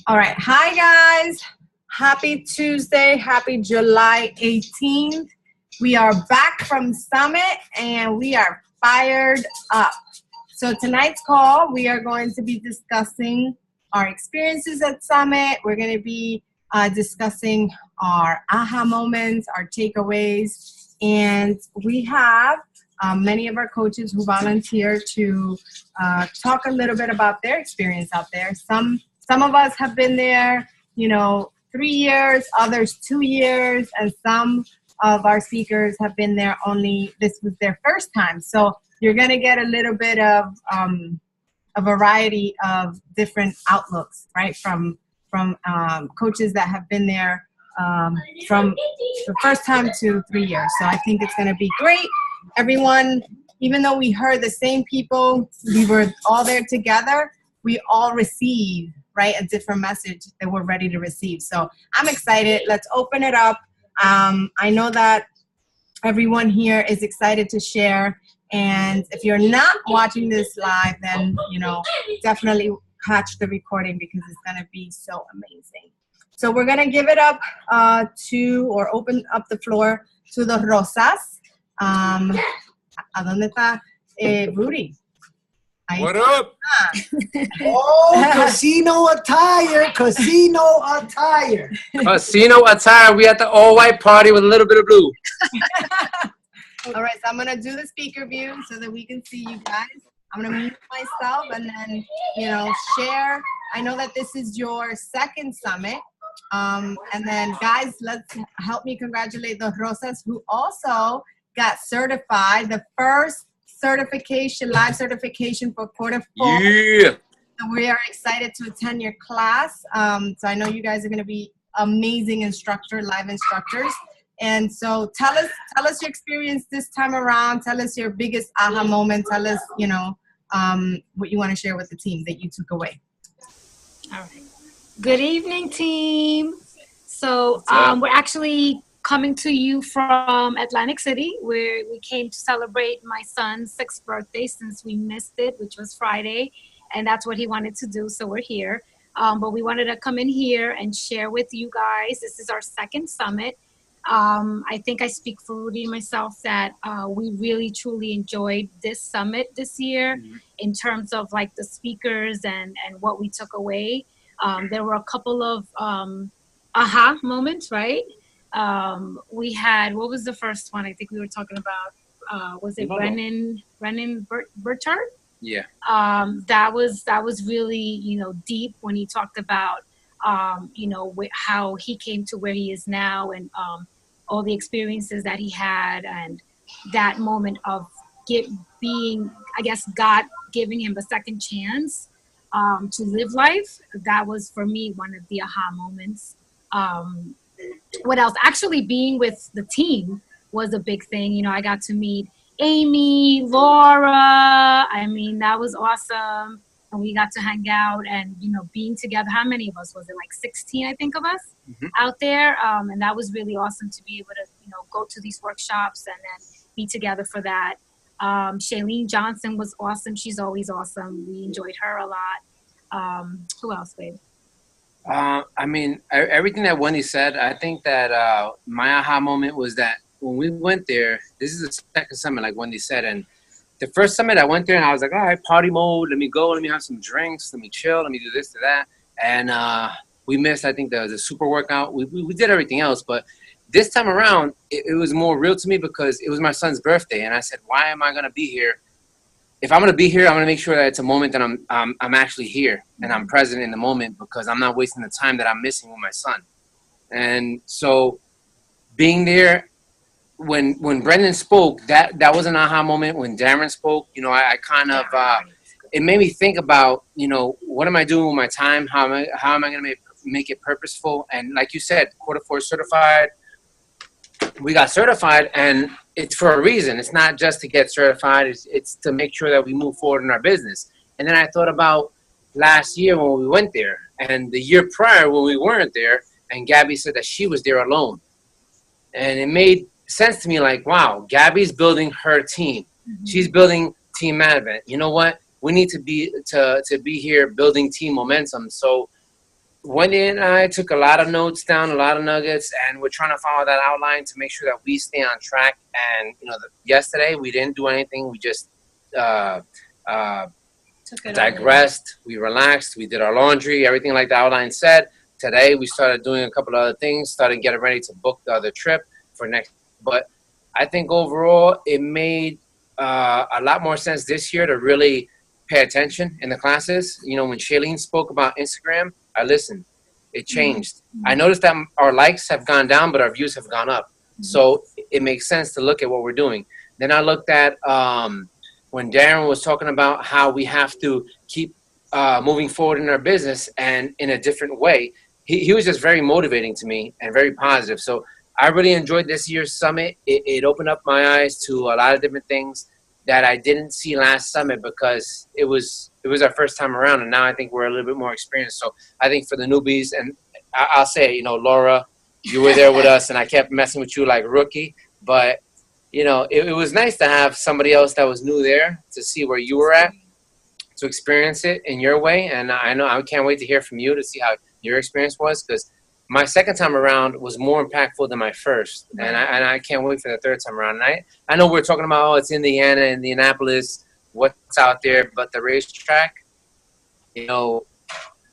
All right. Hi, guys. Happy Tuesday. Happy July 18th. We are back from Summit and we are fired up. So, tonight's call, we are going to be discussing our experiences at Summit. We're going to be discussing our aha moments, our takeaways, and we have many of our coaches who volunteer to talk a little bit about their experience out there. Some of us have been there, 3 years, others 2 years, and some of our speakers have been there this was their first time. So you're going to get a little bit of a variety of different outlooks, right, from coaches that have been there from the first time to 3 years. So I think it's going to be great. Everyone, even though we heard the same people, we were all there together, we all receive, right, a different message that we're ready to receive. So I'm excited. Let's open it up. I know that everyone here is excited to share. And if you're not watching this live, then, definitely catch the recording because it's going to be so amazing. So we're going to give it up or open up the floor to the Rosas. ¿A dónde está Rudy? What up? Oh, casino attire. Casino attire. We at the all-white party with a little bit of blue. All right, so I'm going to do the speaker view so that we can see you guys. I'm going to mute myself and then, share. I know that this is your second summit. And then, guys, let's help me congratulate the Rosas who also got certified. The first live certification for quarter four. Yeah. So we are excited to attend your class. So I know you guys are going to be amazing live instructors. And so tell us your experience this time around. Tell us your biggest aha moment. Tell us, what you want to share with the team that you took away. All right. Good evening, team. So we're actually coming to you from Atlantic City, where we came to celebrate my son's 6th birthday since we missed it, which was Friday. And that's what he wanted to do. So we're here. But we wanted to come in here and share with you guys. This is our second summit. I think I speak for Rudy and myself that we really, truly enjoyed this summit this year in terms of like the speakers and what we took away. There were a couple of aha moments, right? We had, what was the first one? I think we were talking about, was it Brennan Burchard? Yeah. That was really, deep when he talked about, how he came to where he is now and all the experiences that he had and that moment of being, I guess, God giving him a second chance to live life. That was, for me, one of the aha moments. What else? Actually being with the team was a big thing. I got to meet Amy, Laura. I mean, that was awesome. And we got to hang out and, being together. How many of us was it? Like 16, I think, of us out there. And that was really awesome to be able to, go to these workshops and then be together for that. Shailene Johnson was awesome. She's always awesome. We enjoyed her a lot. Who else, babe? I mean, everything that Wendy said, I think that my aha moment was that when we went there, this is the second summit, like Wendy said, and the first summit I went there and I was like, all right, party mode, let me go, let me have some drinks, let me chill, let me do this, to that. And we missed, I think, the super workout. We did everything else, but this time around, it was more real to me because it was my son's birthday. And I said, why am I going to be here? If I'm going to be here, I'm going to make sure that it's a moment that I'm actually here and I'm present in the moment because I'm not wasting the time that I'm missing with my son. And so being there, when Brendan spoke, that was an aha moment. When Darren spoke, I kind of it made me think about, what am I doing with my time? How am I going to make it purposeful? And like you said, quarter four certified. We got certified, and it's for a reason. It's not just to get certified. It's to make sure that we move forward in our business. And then I thought about last year when we went there, and the year prior when we weren't there, and Gabby said that she was there alone. And it made sense to me, like, wow, Gabby's building her team. She's building Team Advent. You know what? we need to be here building team momentum. So Wendy and I took a lot of notes down, a lot of nuggets, and we're trying to follow that outline to make sure that we stay on track. And yesterday we didn't do anything. We just digressed. We relaxed. We did our laundry, everything like the outline said. Today we started doing a couple of other things, started getting ready to book the other trip for next. But I think overall it made a lot more sense this year to really pay attention in the classes. When Shailene spoke about Instagram, I listened. It changed. Mm-hmm. I noticed that our likes have gone down, but our views have gone up. Mm-hmm. So it makes sense to look at what we're doing. Then I looked at when Darren was talking about how we have to keep moving forward in our business and in a different way. He was just very motivating to me and very positive. So I really enjoyed this year's summit. It opened up my eyes to a lot of different things that I didn't see last summit because it was our first time around, and now I think we're a little bit more experienced. So I think for the newbies, and I'll say, Laura, you were there with us, and I kept messing with you like rookie, but it was nice to have somebody else that was new there to see where you were at, to experience it in your way. And I can't wait to hear from you to see how your experience was, because my second time around was more impactful than my first, and I can't wait for the third time around. And I know we're talking about, it's Indiana, Indianapolis, what's out there, but the racetrack,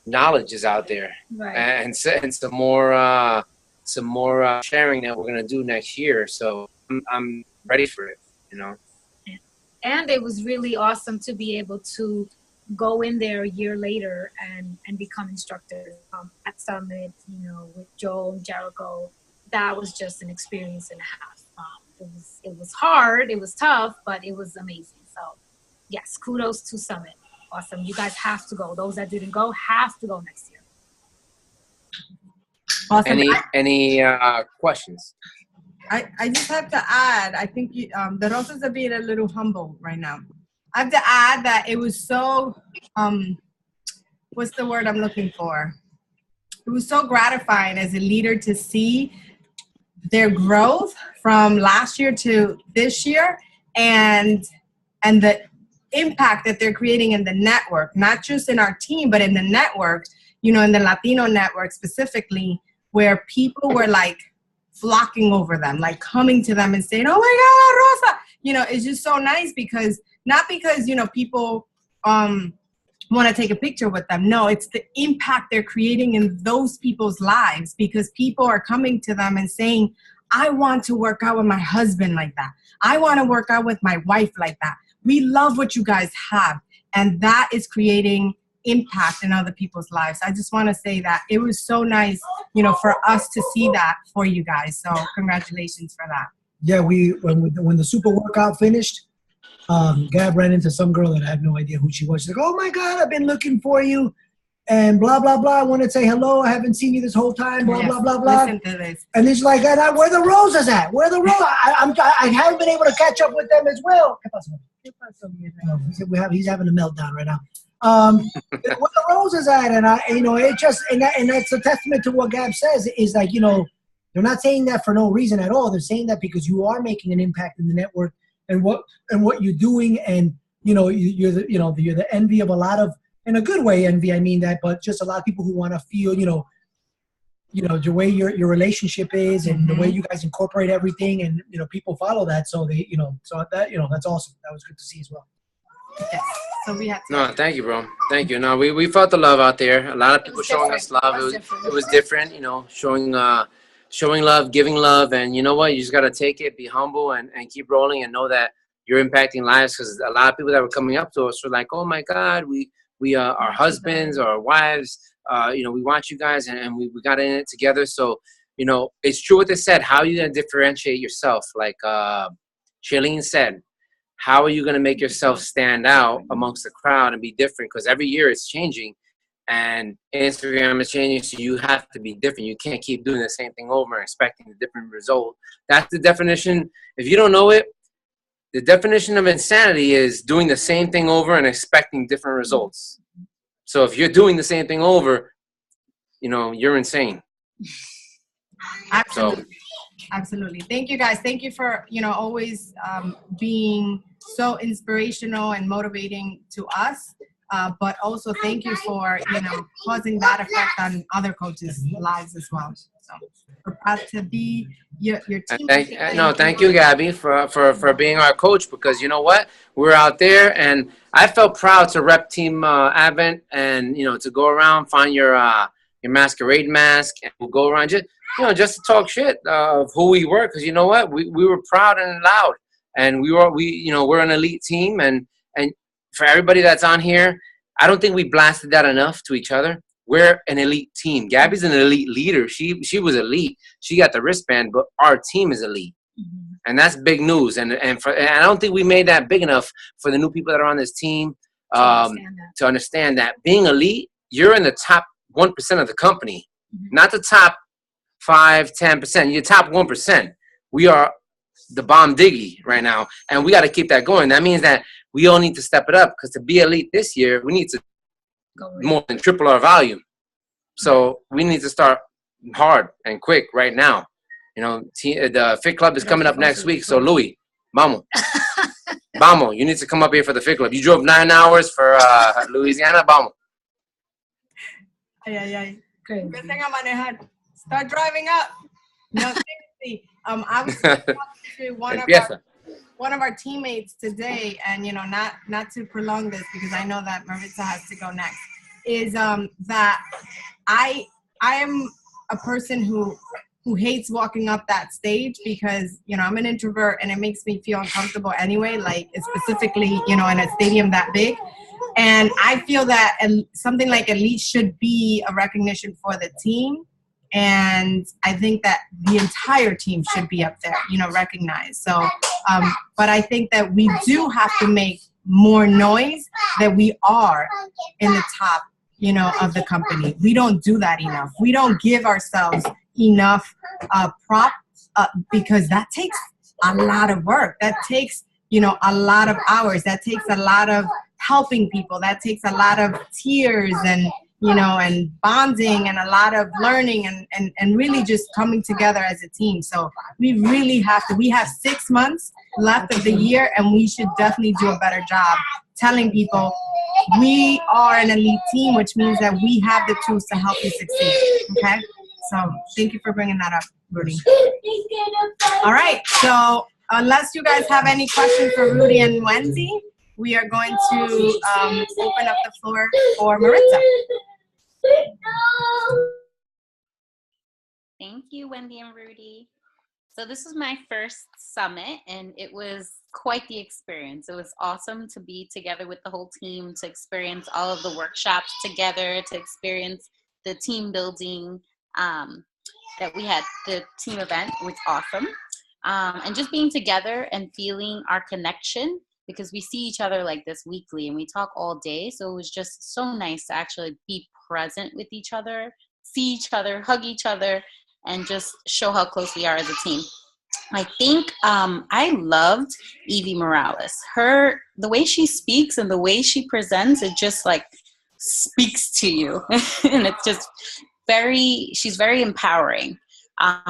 knowledge is out there, right? And some more sharing that we're gonna do next year. So I'm ready for it, And it was really awesome to be able to go in there a year later and become instructors at Summit, with Joel and Jericho. That was just an experience and a half. It was hard, it was tough, but it was amazing. So yes, kudos to Summit. Awesome. You guys have to go. Those that didn't go have to go next year. Awesome. Any questions? I just have to add, I think the Rosas are being a little humble right now. I have to add that it was so, what's the word I'm looking for? It was so gratifying as a leader to see their growth from last year to this year, and the impact that they're creating in the network, not just in our team, but in the network, in the Latino network specifically, where people were like flocking over them, like coming to them and saying, "Oh my God, Rosa!" It's just so nice because, not because, people want to take a picture with them. No, it's the impact they're creating in those people's lives, because people are coming to them and saying, "I want to work out with my husband like that. I want to work out with my wife like that. We love what you guys have." And that is creating impact in other people's lives. I just want to say that it was so nice, for us to see that for you guys. So congratulations for that. Yeah, when the super workout finished, Gab ran into some girl that I had no idea who she was. She's like, "Oh my God, I've been looking for you, and blah blah blah. I want to say hello. I haven't seen you this whole time. Blah blah blah blah." Listen to this. And he's like, "Where the Rosas at? Where the Rosas? I haven't been able to catch up with them as well." He's having a meltdown right now. Where the Rosas at? And that's a testament to what Gab says. Is like, they're not saying that for no reason at all. They're saying that because you are making an impact in the network and what you're doing, and you're the envy of a lot of, in a good way, envy. I mean that, but just a lot of people who want to feel, the way your relationship is, and the way you guys incorporate everything, and people follow that. So they, so that that's awesome. That was good to see as well. Yes. So we had to. No, thank you, bro. Thank you. No, we felt the love out there. A lot of people showing us love. It was different, showing love, giving love, and you know what? You just gotta take it, be humble, and keep rolling, and know that you're impacting lives. Because a lot of people that were coming up to us were like, "Oh my God, we our husbands or our wives, we watch you guys, and we got in it together." So it's true what they said. How are you gonna differentiate yourself? Like Shailene said, how are you going to make yourself stand out amongst the crowd and be different? Because every year it's changing, and Instagram is changing, so you have to be different. You can't keep doing the same thing over and expecting a different result. That's the definition. If you don't know it, the definition of insanity is doing the same thing over and expecting different results. So if you're doing the same thing over, you're insane. Absolutely. Absolutely. Thank you guys. Thank you for, always being so inspirational and motivating to us. But also thank you for, causing that effect on other coaches' lives as well. So we're proud to be your team. Thank you, Gabby, for being our coach, because you know what? We're out there, and I felt proud to rep Team Advent, and, to go around, find your masquerade mask, and we'll go around just to talk shit of who we were, because you know what, we were proud and loud, and we're an elite team, and for everybody that's on here, I don't think we blasted that enough to each other. We're an elite team. Gabby's an elite leader. She was elite. She got the wristband, but our team is elite, and that's big news. And I don't think we made that big enough for the new people that are on this team to understand that being elite, you're in the top 1% of the company, not the top 5-10%. You're top 1%. We are the bomb diggy right now, and we got to keep that going. That means that we all need to step it up, because to be elite this year, we need to more than triple our volume. So we need to start hard and quick right now. The Fit Club is coming up next week. So Louis, vamos. Vamos. You need to come up here for the Fit Club. You drove 9 hours for Louisiana. Vamos. Ay. Start driving up. No, seriously. I was talking to one of our teammates today, and not to prolong this, because I know that Maritza has to go next, is that I am a person who hates walking up that stage, because I'm an introvert, and it makes me feel uncomfortable anyway, like specifically in a stadium that big. And I feel that something like Elite should be a recognition for the team. And I think that the entire team should be up there, recognized. So, but I think that we do have to make more noise that we are in the top, of the company. We don't do that enough. We don't give ourselves enough props, because that takes a lot of work. That takes, a lot of hours. That takes a lot of helping people. That takes a lot of tears and bonding, and a lot of learning, and really just coming together as a team. So we really we have 6 months left of the year, and we should definitely do a better job telling people we are an elite team, which means that we have the tools to help you succeed. Okay? So thank you for bringing that up, Rudy. All right. So unless you guys have any questions for Rudy and Wendy, we are going to open up the floor for Maritza. Thank you, Wendy and Rudy. So this was my first summit, and it was quite the experience. It was awesome to be together with the whole team, to experience all of the workshops together, to experience the team building that we had. The team event was awesome. And just being together and feeling our connection, because we see each other like this weekly and we talk all day. So it was just so nice to actually be present with each other, see each other, hug each other, and just show how close we are as a team. I think I loved Evie Morales. The way she speaks and the way she presents, it just like speaks to you. And it's just she's very empowering.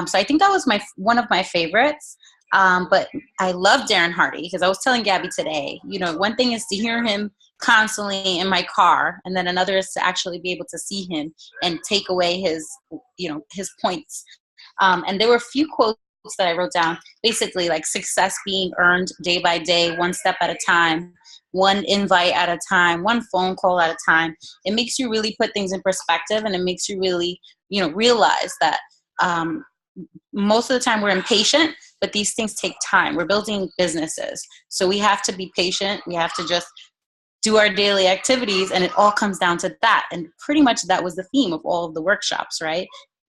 So I think that was one of my favorites. But I love Darren Hardy, because I was telling Gabby today, one thing is to hear him constantly in my car, and then another is to actually be able to see him and take away his points. And there were a few quotes that I wrote down, basically like success being earned day by day, one step at a time, one invite at a time, one phone call at a time. It makes you really put things in perspective, and it makes you really, realize that most of the time we're impatient, but these things take time. We're building businesses. So we have to be patient. We have to just do our daily activities, and it all comes down to that. And pretty much that was the theme of all of the workshops, right?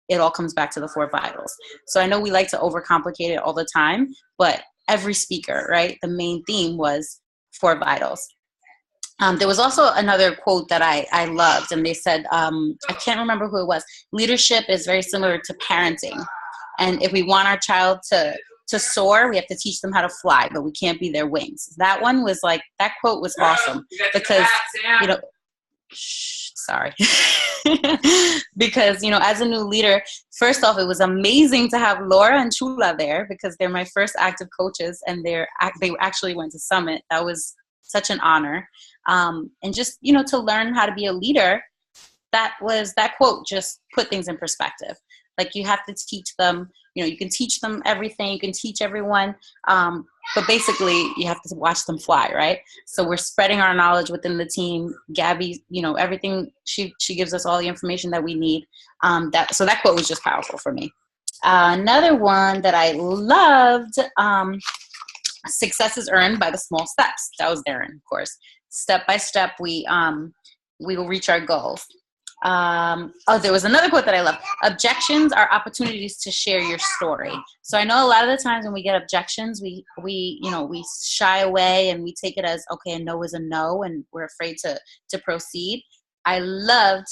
It all comes back to the 4 vitals. So I know we like to overcomplicate it all the time, but every speaker, right? The main theme was 4 vitals. There was also another quote that I loved, and they said, I can't remember who it was. Leadership is very similar to parenting. And if we want our child to soar, we have to teach them how to fly, but we can't be their wings. That one was like, that quote was awesome, because, sorry. Because, as a new leader, first off, it was amazing to have Laura and Chula there because they're my first active coaches, and they actually went to Summit. That was such an honor. And just, to learn how to be a leader, that quote just put things in perspective. Like, you have to teach them, you can teach them everything, you can teach everyone, but basically you have to watch them fly, right? So we're spreading our knowledge within the team. Gabby, everything, she gives us all the information that we need. So that quote was just powerful for me. Another one that I loved, success is earned by the small steps. That was Darren, of course. Step by step, we will reach our goals. There was another quote that I love. Objections are opportunities to share your story. So I know a lot of the times when we get objections, we shy away and we take it as, okay, a no is a no, and we're afraid to proceed. I loved,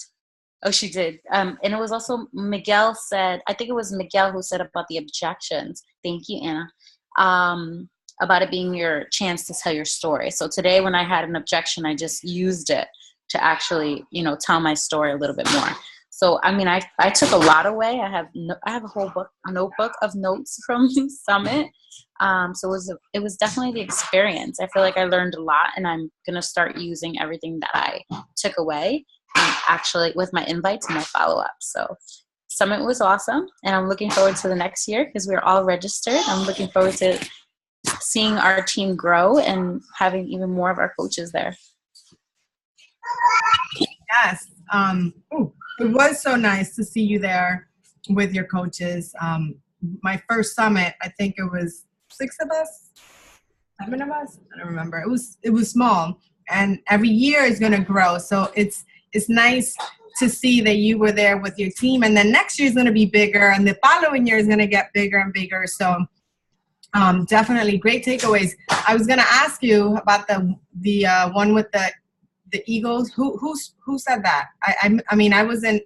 she did. And it was also Miguel said, I think it was Miguel who said about the objections. Thank you, Anna. About it being your chance to tell your story. So today when I had an objection, I just used it to actually, tell my story a little bit more. So, I took a lot away. I have a notebook of notes from Summit. So it was definitely the experience. I feel like I learned a lot, and I'm going to start using everything that I took away, actually with my invites and my follow-up. So Summit was awesome, and I'm looking forward to the next year because we're all registered. I'm looking forward to seeing our team grow and having even more of our coaches there. Yes. It was so nice to see you there with your coaches. My first summit, I think it was 6 of us, 7 of us. I don't remember. It was small, and every year is going to grow. So it's nice to see that you were there with your team, and then next year is going to be bigger, and the following year is going to get bigger and bigger. So definitely great takeaways. I was going to ask you about the one with the Eagles. Who said that? I was in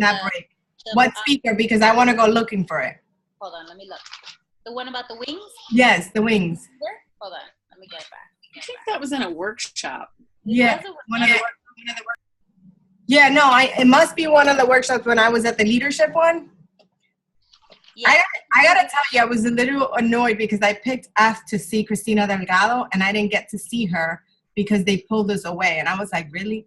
that break. What speaker? Because I want to go looking for it. Hold on, let me look. The one about the wings? Yes, the wings. Hold on, let me get it back. I think that was in a workshop. Yeah. It must be one of the workshops when I was at the leadership one. Yeah. I gotta tell you, I was a little annoyed because I picked F to see Cristina Delgado, and I didn't get to see her because they pulled us away. And I was like, really?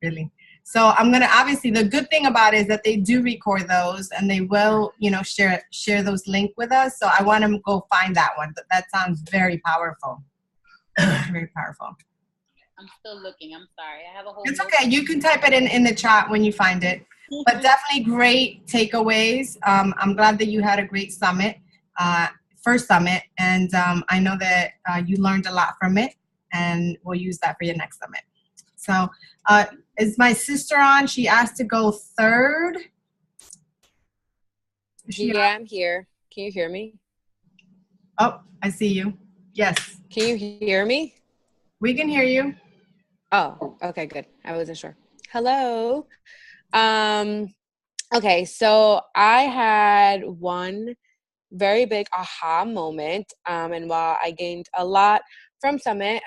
Really? So I'm gonna, obviously the good thing about it is that they do record those, and they will, share those links with us. So I want to go find that one. That sounds very powerful. Very powerful. I'm still looking. I'm sorry. I have a whole. It's okay. You can type it in the chat when you find it. But definitely great takeaways. I'm glad that you had a great summit, first summit, and I know that you learned a lot from it, and we'll use that for your next summit. So is my sister on? She asked to go third. I'm here. Can you hear me? Oh, I see you. Yes. Can you hear me? We can hear you. Oh, okay, good. I wasn't sure. Hello. Okay, so I had one very big aha moment, and while I gained a lot from Summit,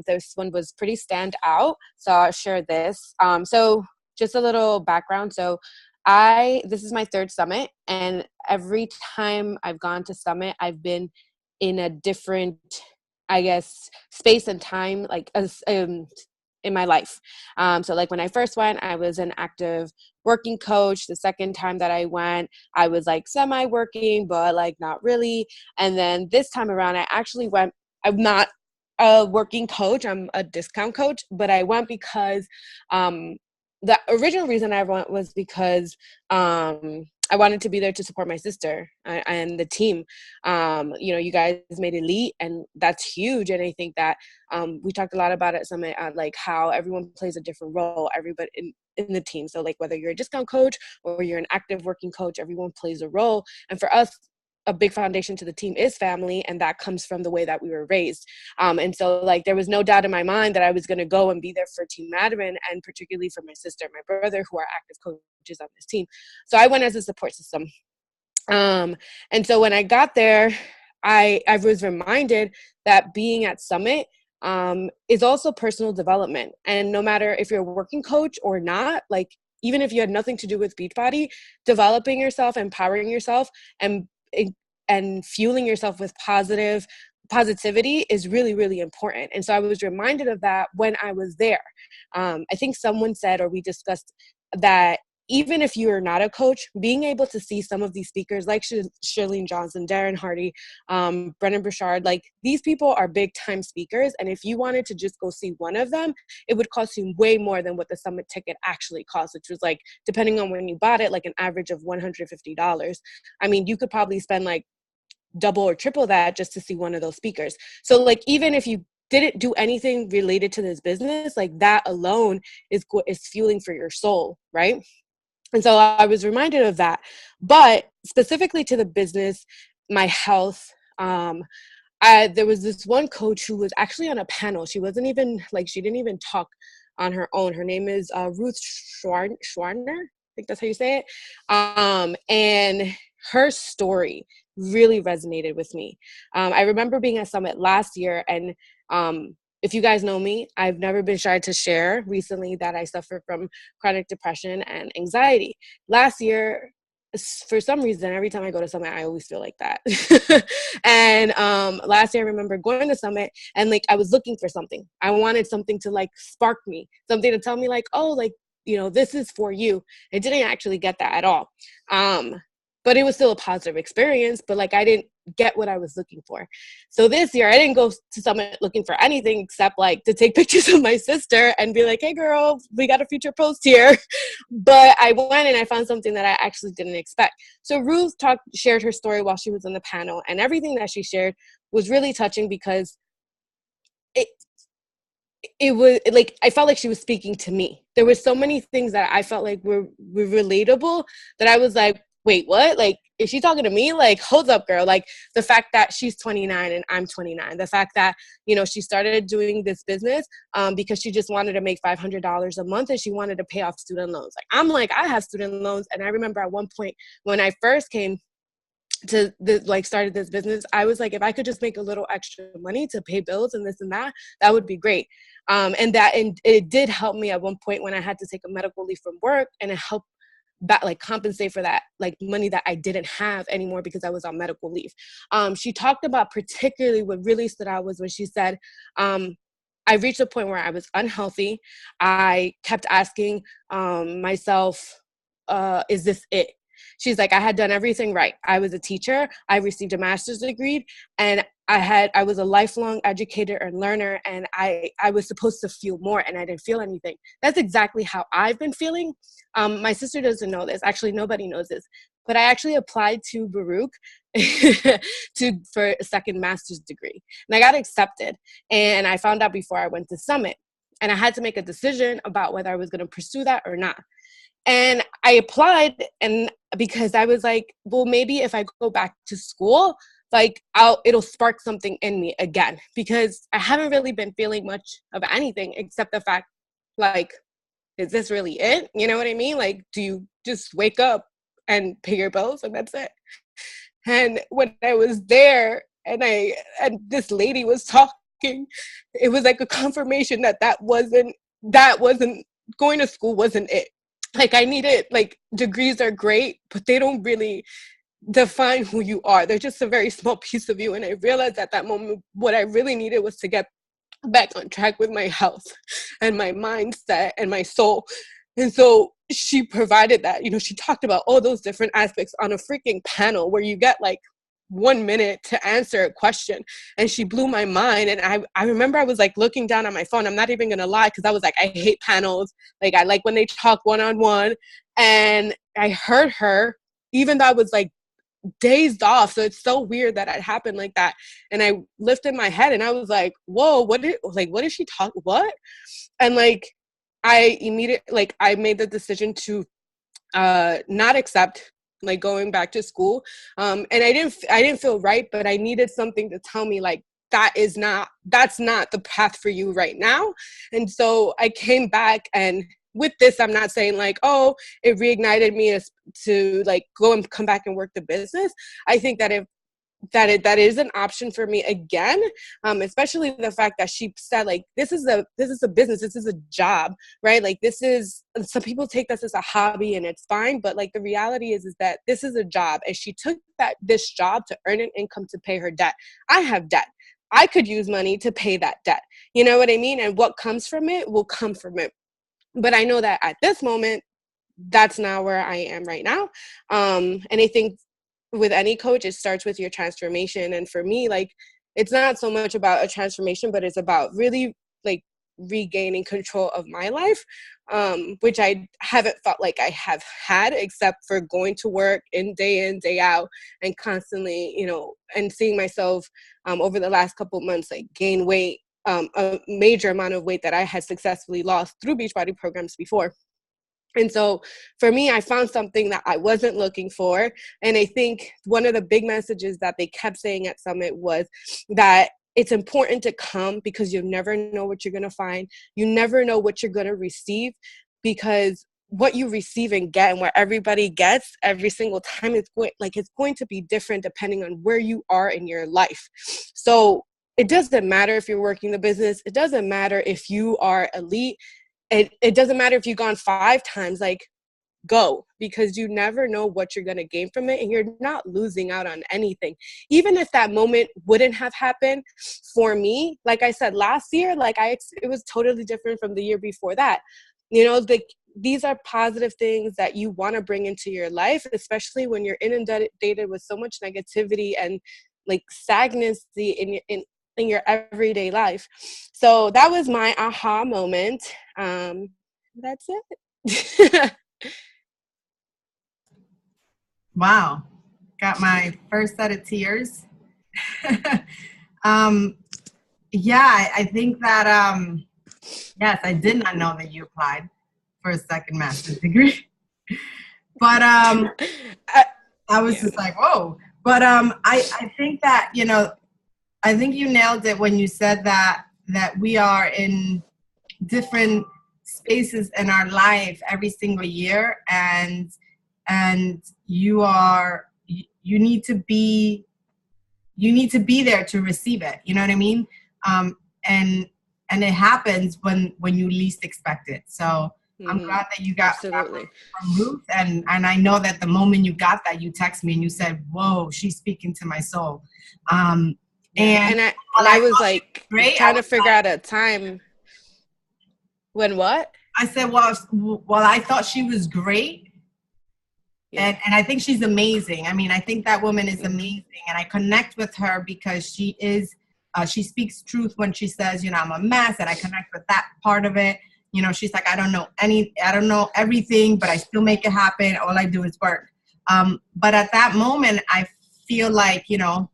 this one was pretty stand out, so I'll share this. So just a little background. So this is my 3rd Summit, and every time I've gone to Summit, I've been in a different, I guess, space and time, like in my life. So like when I first went, I was an active working coach. The second time that I went, I was like semi-working, but like not really. And then this time around, I actually went, I'm not a working coach, I'm a discount coach, but I went because the original reason I went was because I wanted to be there to support my sister and the team. You guys made elite, and that's huge. And I think that we talked a lot about it, Summit, like how everyone plays a different role, everybody in the team. So like whether you're a discount coach or you're an active working coach, everyone plays a role. And for us, a big foundation to the team is family, and that comes from the way that we were raised. And so like there was no doubt in my mind that I was going to go and be there for Team Madman, and particularly for my sister and my brother, who are active coaches on this team. So I went as a support system. And so when I got there, I was reminded that being at Summit, is also personal development. And no matter if you're a working coach or not, like even if you had nothing to do with Beachbody, developing yourself, empowering yourself, and fueling yourself with positivity is really, really important. And so I was reminded of that when I was there. I think someone said, or we discussed, that even if you are not a coach, being able to see some of these speakers like Shirlene Johnson, Darren Hardy, Brennan Burchard, like these people are big time speakers. And if you wanted to just go see one of them, it would cost you way more than what the summit ticket actually cost, which was like, depending on when you bought it, like an average of $150. I mean, you could probably spend like double or triple that just to see one of those speakers. So like, even if you didn't do anything related to this business, like that alone is fueling for your soul, right? And so I was reminded of that. But specifically to the business, my health, there was this one coach who was actually on a panel. She wasn't even like, she didn't even talk on her own. Her name is Ruth Schwarner. I think that's how you say it. And her story really resonated with me. I remember being at Summit last year, and if you guys know me, I've never been shy to share recently that I suffer from chronic depression and anxiety. Last year, for some reason, every time I go to Summit, I always feel like that. And last year, I remember going to Summit and like I was looking for something. I wanted something to like spark me, something to tell me like, oh, like, you know, this is for you. I didn't actually get that at all. But it was still a positive experience, but like I didn't get what I was looking for. So this year I didn't go to Summit looking for anything except like to take pictures of my sister and be like, hey girl, we got a future post here. But I went and I found something that I actually didn't expect. So Ruth shared her story while she was on the panel, and everything that she shared was really touching because it was like, I felt like she was speaking to me. There were so many things that I felt like were relatable that I was like, wait, what? Like, is she talking to me? Like, hold up, girl. Like the fact that she's 29 and I'm 29, the fact that, you know, she started doing this business because she just wanted to make $500 a month and she wanted to pay off student loans. Like, I'm like, I have student loans. And I remember at one point when I first came to started this business, I was like, if I could just make a little extra money to pay bills and this and that would be great. And it did help me at one point when I had to take a medical leave from work, and it helped compensate for that like money that I didn't have anymore because I was on medical leave. She talked about particularly what really stood out was when she said, I reached a point where I was unhealthy. I kept asking myself, is this it? She's like, I had done everything right. I was a teacher. I received a master's degree, and I was a lifelong educator and learner, and I was supposed to feel more, and I didn't feel anything. That's exactly how I've been feeling. My sister doesn't know this. Actually, nobody knows this. But I actually applied to Baruch for a second master's degree, and I got accepted. And I found out before I went to Summit, and I had to make a decision about whether I was going to pursue that or not. And I applied, and because I was like, well, maybe if I go back to school, like it'll spark something in me again, because I haven't really been feeling much of anything except the fact, like, is this really it? You know what I mean? Like, do you just wake up and pay your bills and that's it? And when I was there and this lady was talking, it was like a confirmation that wasn't going to school wasn't it. Like, I needed, like, degrees are great, but they don't really define who you are. They're just a very small piece of you. And I realized at that moment, what I really needed was to get back on track with my health and my mindset and my soul. And so she provided that. You know, she talked about all those different aspects on a freaking panel where you get like 1 minute to answer a question, and she blew my mind. And I remember I was like looking down at my phone. I'm not even gonna lie, because I was like, I hate panels. Like, I like when they talk one-on-one. And I heard her, even though I was like dazed off. So it's so weird that it happened like that. And I lifted my head and I was like, whoa, what is she talk? What? And like, I immediately, like, I made the decision to not accept like going back to school. And I didn't feel right, but I needed something to tell me like, that's not the path for you right now. And so I came back, and with this, I'm not saying like, oh, it reignited me to like go and come back and work the business. I think that that is an option for me again, especially the fact that she said, like, this is a business, this is a job, right? Like, some people take this as a hobby and it's fine, but like the reality is that this is a job, and she took this job to earn an income to pay her debt. I have debt. I could use money to pay that debt. You know what I mean? And what comes from it will come from it. But I know that at this moment, that's not where I am right now. And I think with any coach, it starts with your transformation. And for me, like, it's not so much about a transformation, but it's about really like regaining control of my life, which I haven't felt like I have had, except for going to work in, day out, and constantly, you know, and seeing myself over the last couple of months, like, gain weight, a major amount of weight that I had successfully lost through Beachbody programs before. And so for me, I found something that I wasn't looking for. And I think one of the big messages that they kept saying at Summit was that it's important to come, because you never know what you're going to find. You never know what you're going to receive, because what you receive and get, and what everybody gets every single time, it's going to be different depending on where you are in your life. So it doesn't matter if you're working the business. It doesn't matter if you are elite. It doesn't matter if you've gone 5 times, like, go, because you never know what you're going to gain from it, and you're not losing out on anything. Even if that moment wouldn't have happened for me, like I said, last year, like, it was totally different from the year before that. You know, these are positive things that you want to bring into your life, especially when you're inundated with so much negativity and like stagnancy in your everyday life. So that was my aha moment. That's it. Wow. Got my first set of tears. Yeah, I think that, yes, I did not know that you applied for a second master's degree. But I was just like, whoa. But I think that, you know, I think you nailed it when you said that we are in different spaces in our life every single year, and you need to be there to receive it. You know what I mean? And it happens when you least expect it. So I'm glad that you got that from Ruth, and I know that the moment you got that, you texted me and you said, "Whoa, she's speaking to my soul." And I was like, trying to figure out a time when what? I said, well, I thought she was great. Yeah. And I think she's amazing. I mean, I think that woman is amazing. And I connect with her because she speaks truth when she says, you know, I'm a mess, and I connect with that part of it. You know, she's like, I don't know everything, but I still make it happen. All I do is work. But at that moment, I feel like, you know,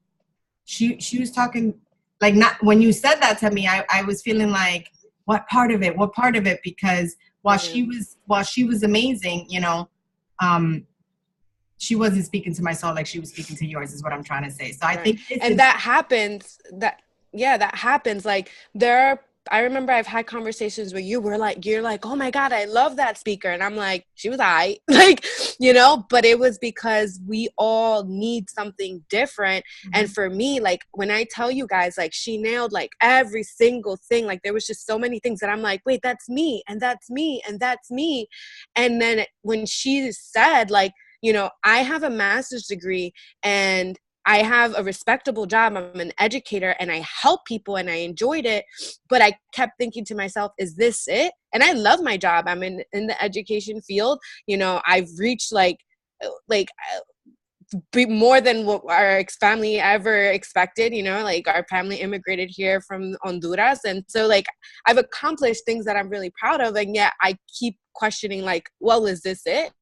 she was talking, like, not when you said that to me, I was feeling like, what part of it? Because while she was amazing, you know, she wasn't speaking to my soul like she was speaking to yours, is what I'm trying to say. So I think that happens. That happens. Like, I remember I've had conversations where you're like, oh my God, I love that speaker. And I'm like, she was like, you know, but it was because we all need something different. Mm-hmm. And for me, like, when I tell you guys, like, she nailed like every single thing. Like, there was just so many things that I'm like, wait, that's me. And that's me. And that's me. And then when she said, like, you know, I have a master's degree and I have a respectable job. I'm an educator and I help people and I enjoyed it. But I kept thinking to myself, is this it? And I love my job. I'm in the education field. You know, I've reached like more than what our family ever expected. You know, like, our family immigrated here from Honduras. And so, like, I've accomplished things that I'm really proud of. And yet I keep questioning, like, well, is this it?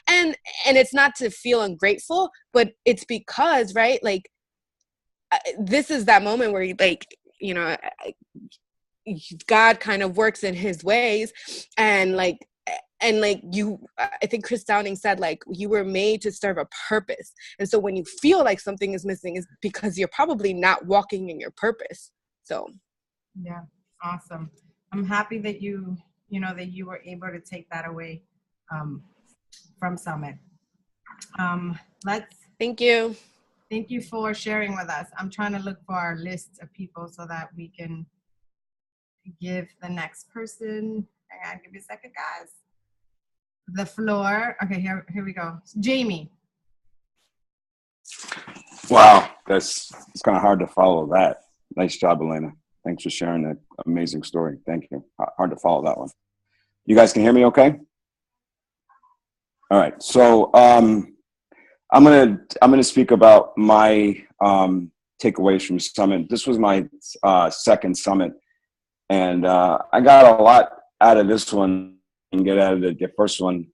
And it's not to feel ungrateful, but it's because, right, like, this is that moment where, like, you know, God kind of works in his ways. And like you, I think Chris Downing said, like, you were made to serve a purpose. And so when you feel like something is missing, is because you're probably not walking in your purpose. So yeah, awesome. I'm happy that you were able to take that away from Summit. Thank you. Thank you for sharing with us. I'm trying to look for our list of people so that we can give the next person. Hang on, give me a second, guys. The floor. Okay, here we go. Jamie. Wow, it's kind of hard to follow that. Nice job, Elena. Thanks for sharing that amazing story. Thank you. Hard to follow that one. You guys can hear me okay? All right. So I'm gonna speak about my takeaways from Summit. This was my second Summit, and I got a lot out of this one and get out of the first one.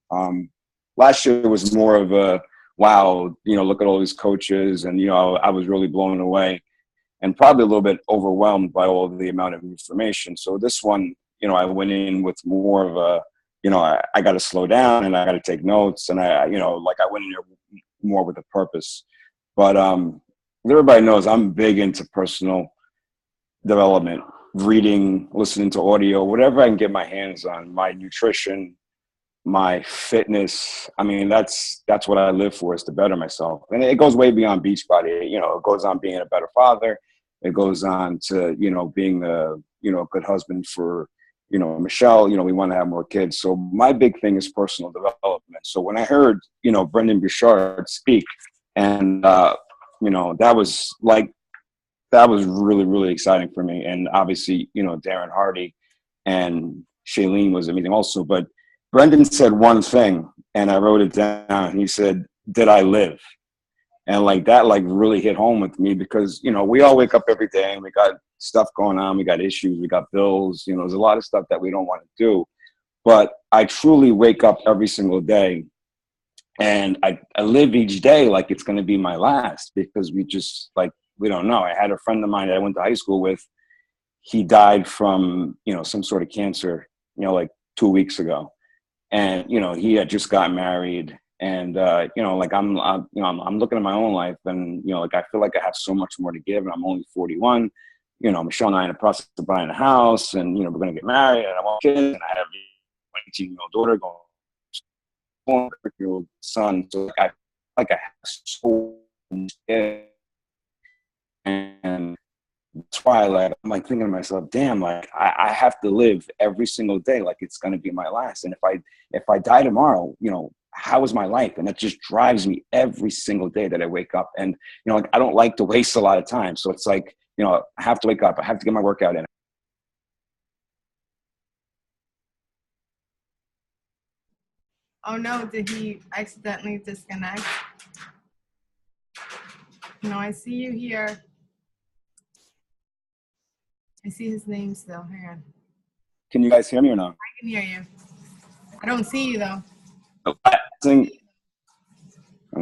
Last year was more of a wow, look at all these coaches, and I was really blown away and probably a little bit overwhelmed by all the amount of information. So this one, I went in with more of a, I got to slow down and I got to take notes, and I went in there more with a purpose. But everybody knows I'm big into personal development, reading, listening to audio, whatever I can get my hands on, my nutrition, my fitness. I mean, that's what I live for, is to better myself. And it goes way beyond Beachbody. It goes on being a better father. It goes on to, being a, good husband for, Michelle. We want to have more kids. So my big thing is personal development. So when I heard, Brendon Burchard speak, and, that was really, really exciting for me. And obviously, Darren Hardy and Shailene was amazing also. But Brendon said one thing, and I wrote it down. He said, "Did I live?" And that really hit home with me, because, we all wake up every day and we got stuff going on. We got issues, we got bills, there's a lot of stuff that we don't want to do. But I truly wake up every single day, and I live each day like it's going to be my last, because we just we don't know. I had a friend of mine that I went to high school with. He died from, some sort of cancer, 2 weeks ago. And, he had just got married, and, I'm looking at my own life, and, I feel like I have so much more to give, and I'm only 41. Michelle and I are in the process of buying a house, and, we're going to get married, and I want kids, and I have an 18-year-old daughter going to school, 13-year-old son. So I have so much to give. And that's why I'm thinking to myself, damn, I have to live every single day like it's going to be my last. And if I die tomorrow, how is my life? And that just drives me every single day that I wake up. And, I don't like to waste a lot of time. So it's I have to wake up. I have to get my workout in. Oh no, did he accidentally disconnect? No, I see you here. I see his name still. Hang on. Can you guys hear me or no? I can hear you. I don't see you though. I'm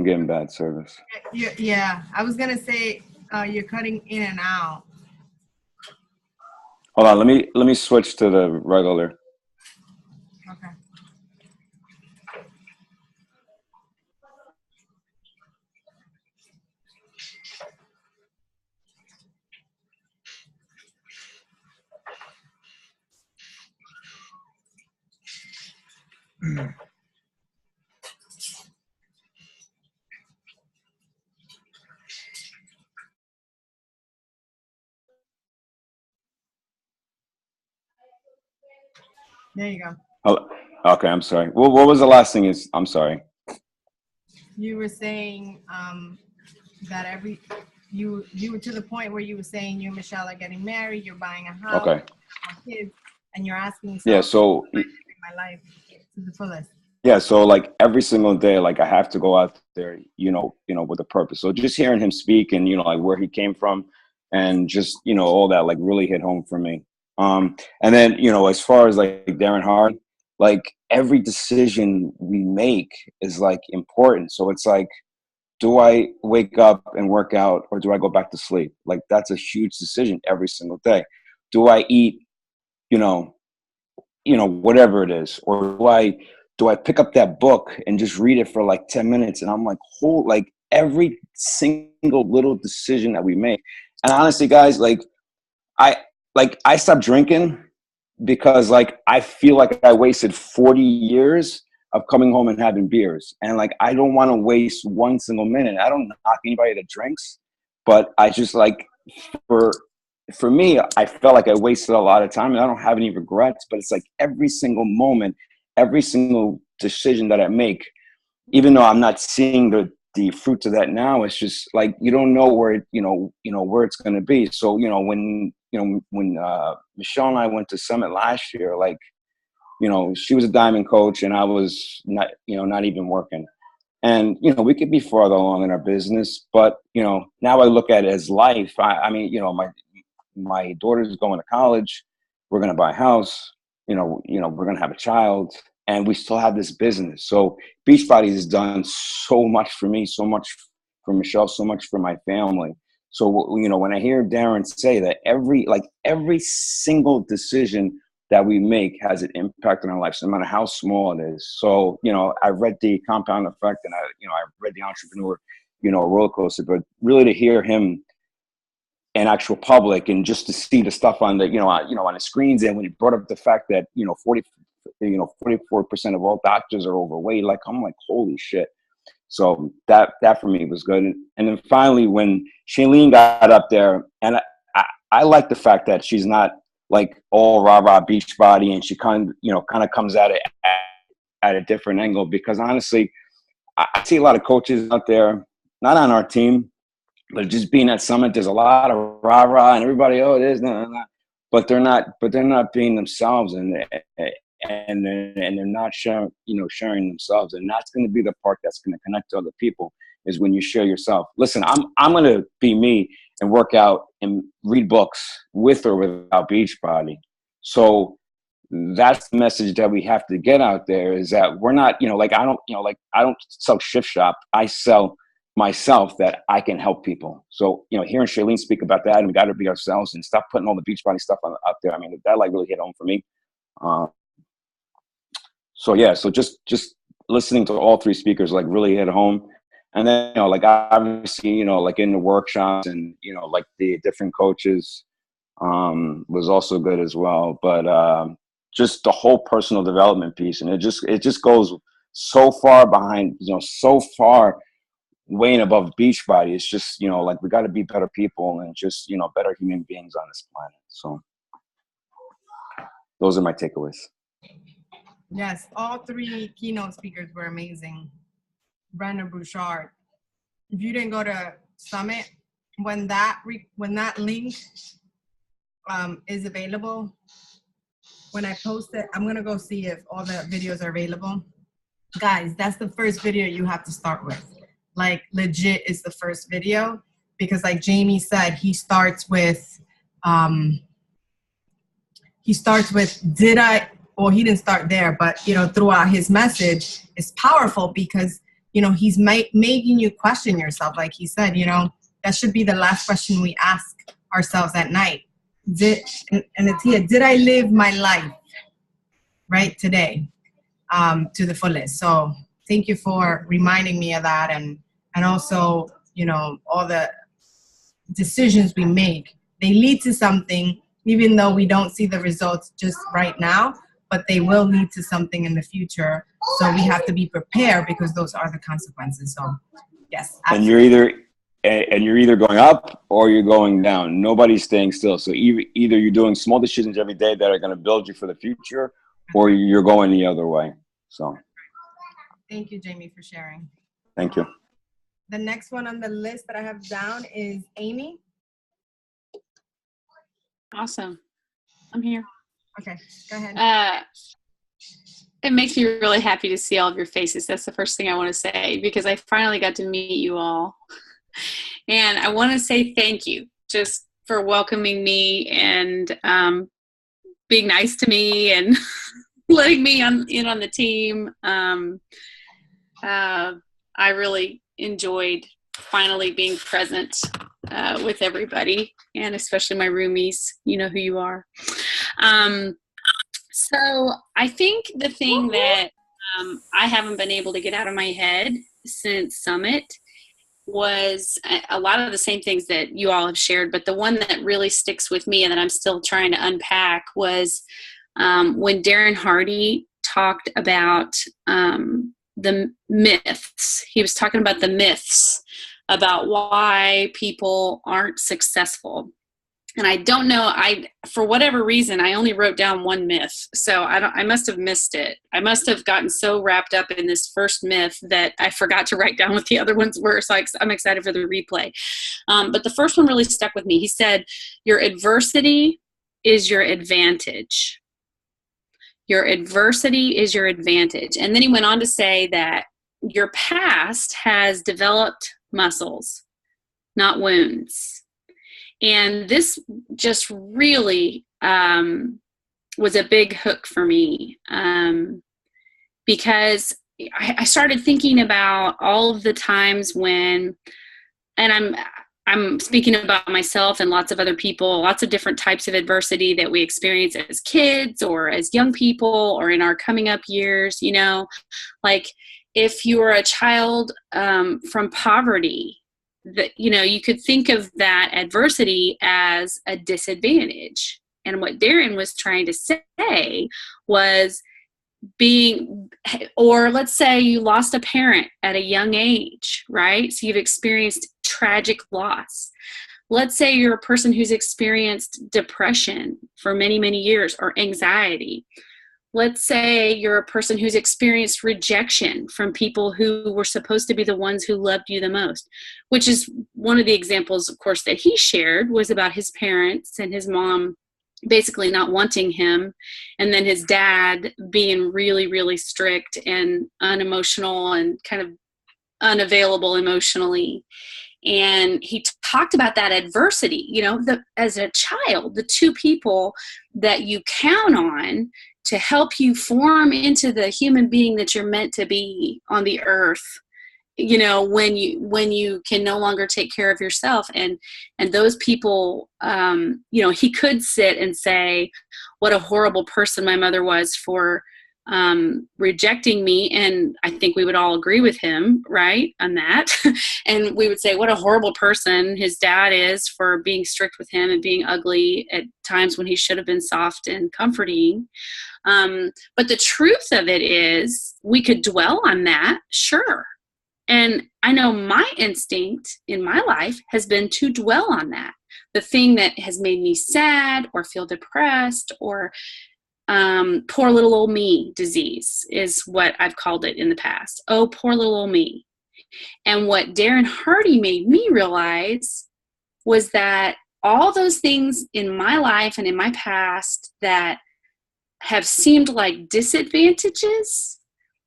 getting bad service. Yeah, I was gonna say you're cutting in and out. Hold on, let me switch to the regular. Okay. There you go. Oh, okay, I'm sorry. What was the last thing? I'm sorry. You were saying that you were to the point where you were saying you and Michelle are getting married, you're buying a house, Okay. Kids, and you're asking yourself, Yeah, so living my life to the fullest. yeah, so every single day, I have to go out there, with a purpose. So just hearing him speak, and where he came from, and just all that really hit home for me. And then as far as Darren Hard, every decision we make is important. So it's do I wake up and work out, or do I go back to sleep? That's a huge decision every single day. Do I eat, whatever it is, or do I pick up that book and just read it for 10 minutes? And I'm every single little decision that we make. And honestly, guys, I stopped drinking because I feel like I wasted 40 years of coming home and having beers. And like, I don't want to waste one single minute. I don't knock anybody that drinks, but I just like, for me, I felt like I wasted a lot of time, and I don't have any regrets, but it's like every single moment, every single decision that I make, even though I'm not seeing the fruits of that now, it's just like, you don't know where it, where it's going to be. So, when Michelle and I went to Summit last year, like, she was a diamond coach and I was not even working. And, we could be farther along in our business, but, now I look at it as life. I mean, my daughter's going to college. We're going to buy a house, we're going to have a child, and we still have this business. So Beachbody has done so much for me, so much for Michelle, so much for my family. So, when I hear Darren say that every single decision that we make has an impact on our lives, no matter how small it is. So, I read The Compound Effect, and I read The Entrepreneur, Roller Coaster, but really to hear him in actual public and just to see the stuff on the, on the screens. And when he brought up the fact that, 44% of all doctors are overweight, like, I'm like, holy shit. So that for me was good. And then finally, when Shailene got up there, and I like the fact that she's not like all rah-rah Beachbody, and she kind of comes at it at a different angle, because honestly, I see a lot of coaches out there, not on our team, but just being at Summit, there's a lot of rah-rah and everybody, oh, it is, no, but they're not being themselves, and they're not sharing themselves. And that's going to be the part that's going to connect to other people, is when you share yourself. Listen, I'm going to be me and work out and read books with or without Beachbody. So that's the message that we have to get out there, is that we're not, I don't sell Shift Shop. I sell myself, that I can help people. So, hearing Shailene speak about that, and we got to be ourselves and stop putting all the Beachbody stuff out there. I mean, that like really hit home for me. So just listening to all three speakers like really hit home. And then, obviously, like in the workshops and, like the different coaches was also good as well. But just the whole personal development piece. And it just goes so far behind, so far way above Beachbody. It's just, like, we got to be better people and just, better human beings on this planet. So those are my takeaways. Yes, all three keynote speakers were amazing. Brendon Burchard. If you didn't go to Summit, when that link is available, when I post it, I'm gonna go see if all the videos are available. Guys, that's the first video you have to start with. Like, legit is the first video, because like Jamie said, he starts with did I, well, he didn't start there, but throughout his message is powerful, because he's making you question yourself. Like he said, that should be the last question we ask ourselves at night. Did I live my life right today to the fullest? So thank you for reminding me of that, and also all the decisions we make, they lead to something, even though we don't see the results just right now, but they will lead to something in the future. So we have to be prepared, because those are the consequences. So yes. Absolutely. And you're either going up or you're going down. Nobody's staying still. So either you're doing small decisions every day that are going to build you for the future, or you're going the other way. So thank you, Jamie, for sharing. Thank you. The next one on the list that I have down is Amy. Awesome. I'm here. Okay, go ahead. It makes me really happy to see all of your faces. That's the first thing I want to say, because I finally got to meet you all. And I want to say thank you just for welcoming me and being nice to me and letting me in on the team. I really enjoyed finally being present with everybody, and especially my roomies. You know who you are. So I think the thing that I haven't been able to get out of my head since Summit was a lot of the same things that you all have shared, but the one that really sticks with me and that I'm still trying to unpack was when Darren Hardy talked about the myths. He was talking about the myths about why people aren't successful. And I don't know, for whatever reason, I only wrote down one myth. So I must have missed it. I must have gotten so wrapped up in this first myth that I forgot to write down what the other ones were. So I'm excited for the replay. But the first one really stuck with me. He said, your adversity is your advantage. Your adversity is your advantage. And then he went on to say that your past has developed muscles, not wounds. And this just really was a big hook for me because I started thinking about all of the times when, and I'm speaking about myself and lots of other people, lots of different types of adversity that we experience as kids or as young people or in our coming up years, you know, like if you were a child from poverty, that, you know, you could think of that adversity as a disadvantage. And what Darren was trying to say was or let's say you lost a parent at a young age, right? So you've experienced tragic loss. Let's say you're a person who's experienced depression for many, many years or anxiety. Let's say you're a person who's experienced rejection from people who were supposed to be the ones who loved you the most, which is one of the examples, of course, that he shared was about his parents and his mom basically not wanting him, and then his dad being really, really strict and unemotional and kind of unavailable emotionally. And he talked about that adversity, you know, as a child, the two people that you count on to help you form into the human being that you're meant to be on the earth, you know, when you can no longer take care of yourself. And those people, you know, he could sit and say, what a horrible person my mother was for rejecting me. And I think we would all agree with him, right, on that. And we would say, what a horrible person his dad is for being strict with him and being ugly at times when he should have been soft and comforting. But the truth of it is we could dwell on that, sure. And I know my instinct in my life has been to dwell on that. The thing that has made me sad or feel depressed or poor little old me disease is what I've called it in the past. Oh, poor little old me. And what Darren Hardy made me realize was that all those things in my life and in my past that have seemed like disadvantages,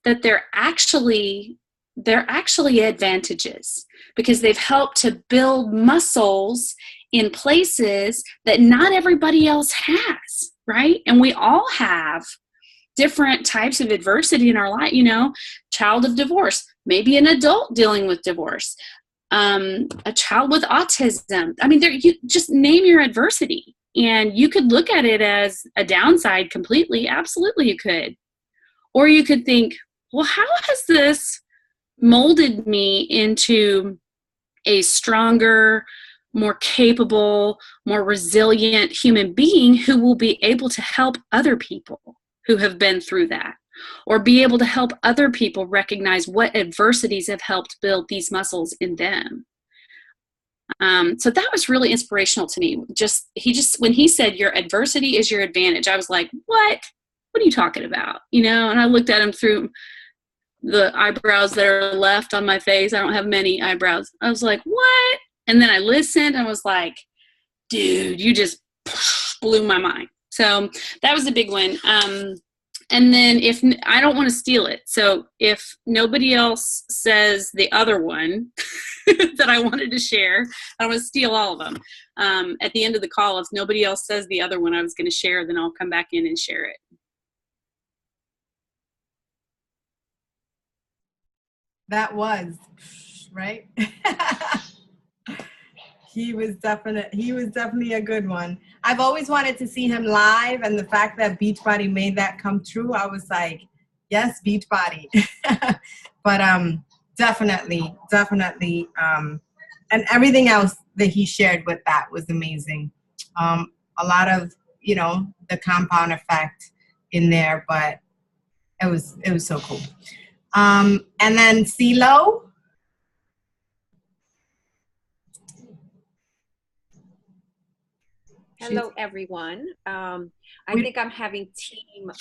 that they're actually advantages, because they've helped to build muscles in places that not everybody else has, right? And we all have different types of adversity in our life, you know, child of divorce, maybe an adult dealing with divorce, a child with autism. I mean, you just name your adversity. And you could look at it as a downside completely. Absolutely, you could. Or you could think, well, how has this molded me into a stronger, more capable, more resilient human being who will be able to help other people who have been through that, or be able to help other people recognize what adversities have helped build these muscles in them. So that was really inspirational to me. When he said your adversity is your advantage, I was like, what are you talking about? You know, and I looked at him through the eyebrows that are left on my face. I don't have many eyebrows. I was like, what? And then I listened and was like, dude, you just blew my mind. So that was a big one. And then if I don't want to steal it. So if nobody else says the other one that I wanted to share, I don't want to steal all of them. At the end of the call, if nobody else says the other one I was going to share, then I'll come back in and share it. That was, right? He was definitely a good one. I've always wanted to see him live, and the fact that Beachbody made that come true, I was like, yes, Beachbody. But definitely, and everything else that he shared with that was amazing. A lot of, you know, the compound effect in there, but It was so cool. And then CeeLo. Hello, everyone. I think I'm having team, what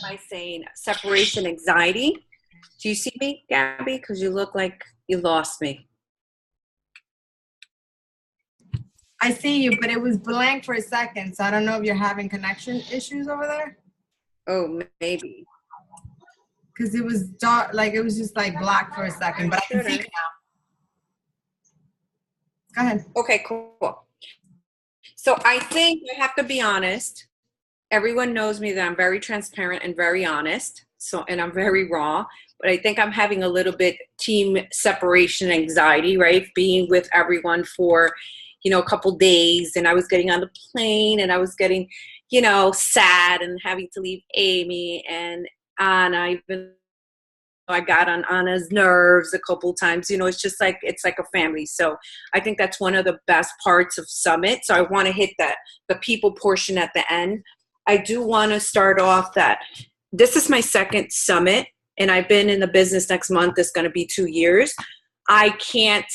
am I saying, separation anxiety. Do you see me, Gabby? Because you look like you lost me. I see you, but it was blank for a second, so I don't know if you're having connection issues over there. Oh, maybe. Because it was dark, like it was just like black for a second, but I can see you now. Go ahead. Okay, cool. So I think I have to be honest. Everyone knows me that I'm very transparent and very honest. So, and I'm very raw, but I think I'm having a little bit team separation anxiety, right? Being with everyone for, a couple days, and I was getting on the plane and I was getting, sad and having to leave Amy and Anna. Even I got on Anna's nerves a couple times. It's just like, it's like a family. So I think that's one of the best parts of Summit. So I want to hit the people portion at the end. I do want to start off that this is my second Summit, and I've been in the business next month. It's going to be 2 years. I can't,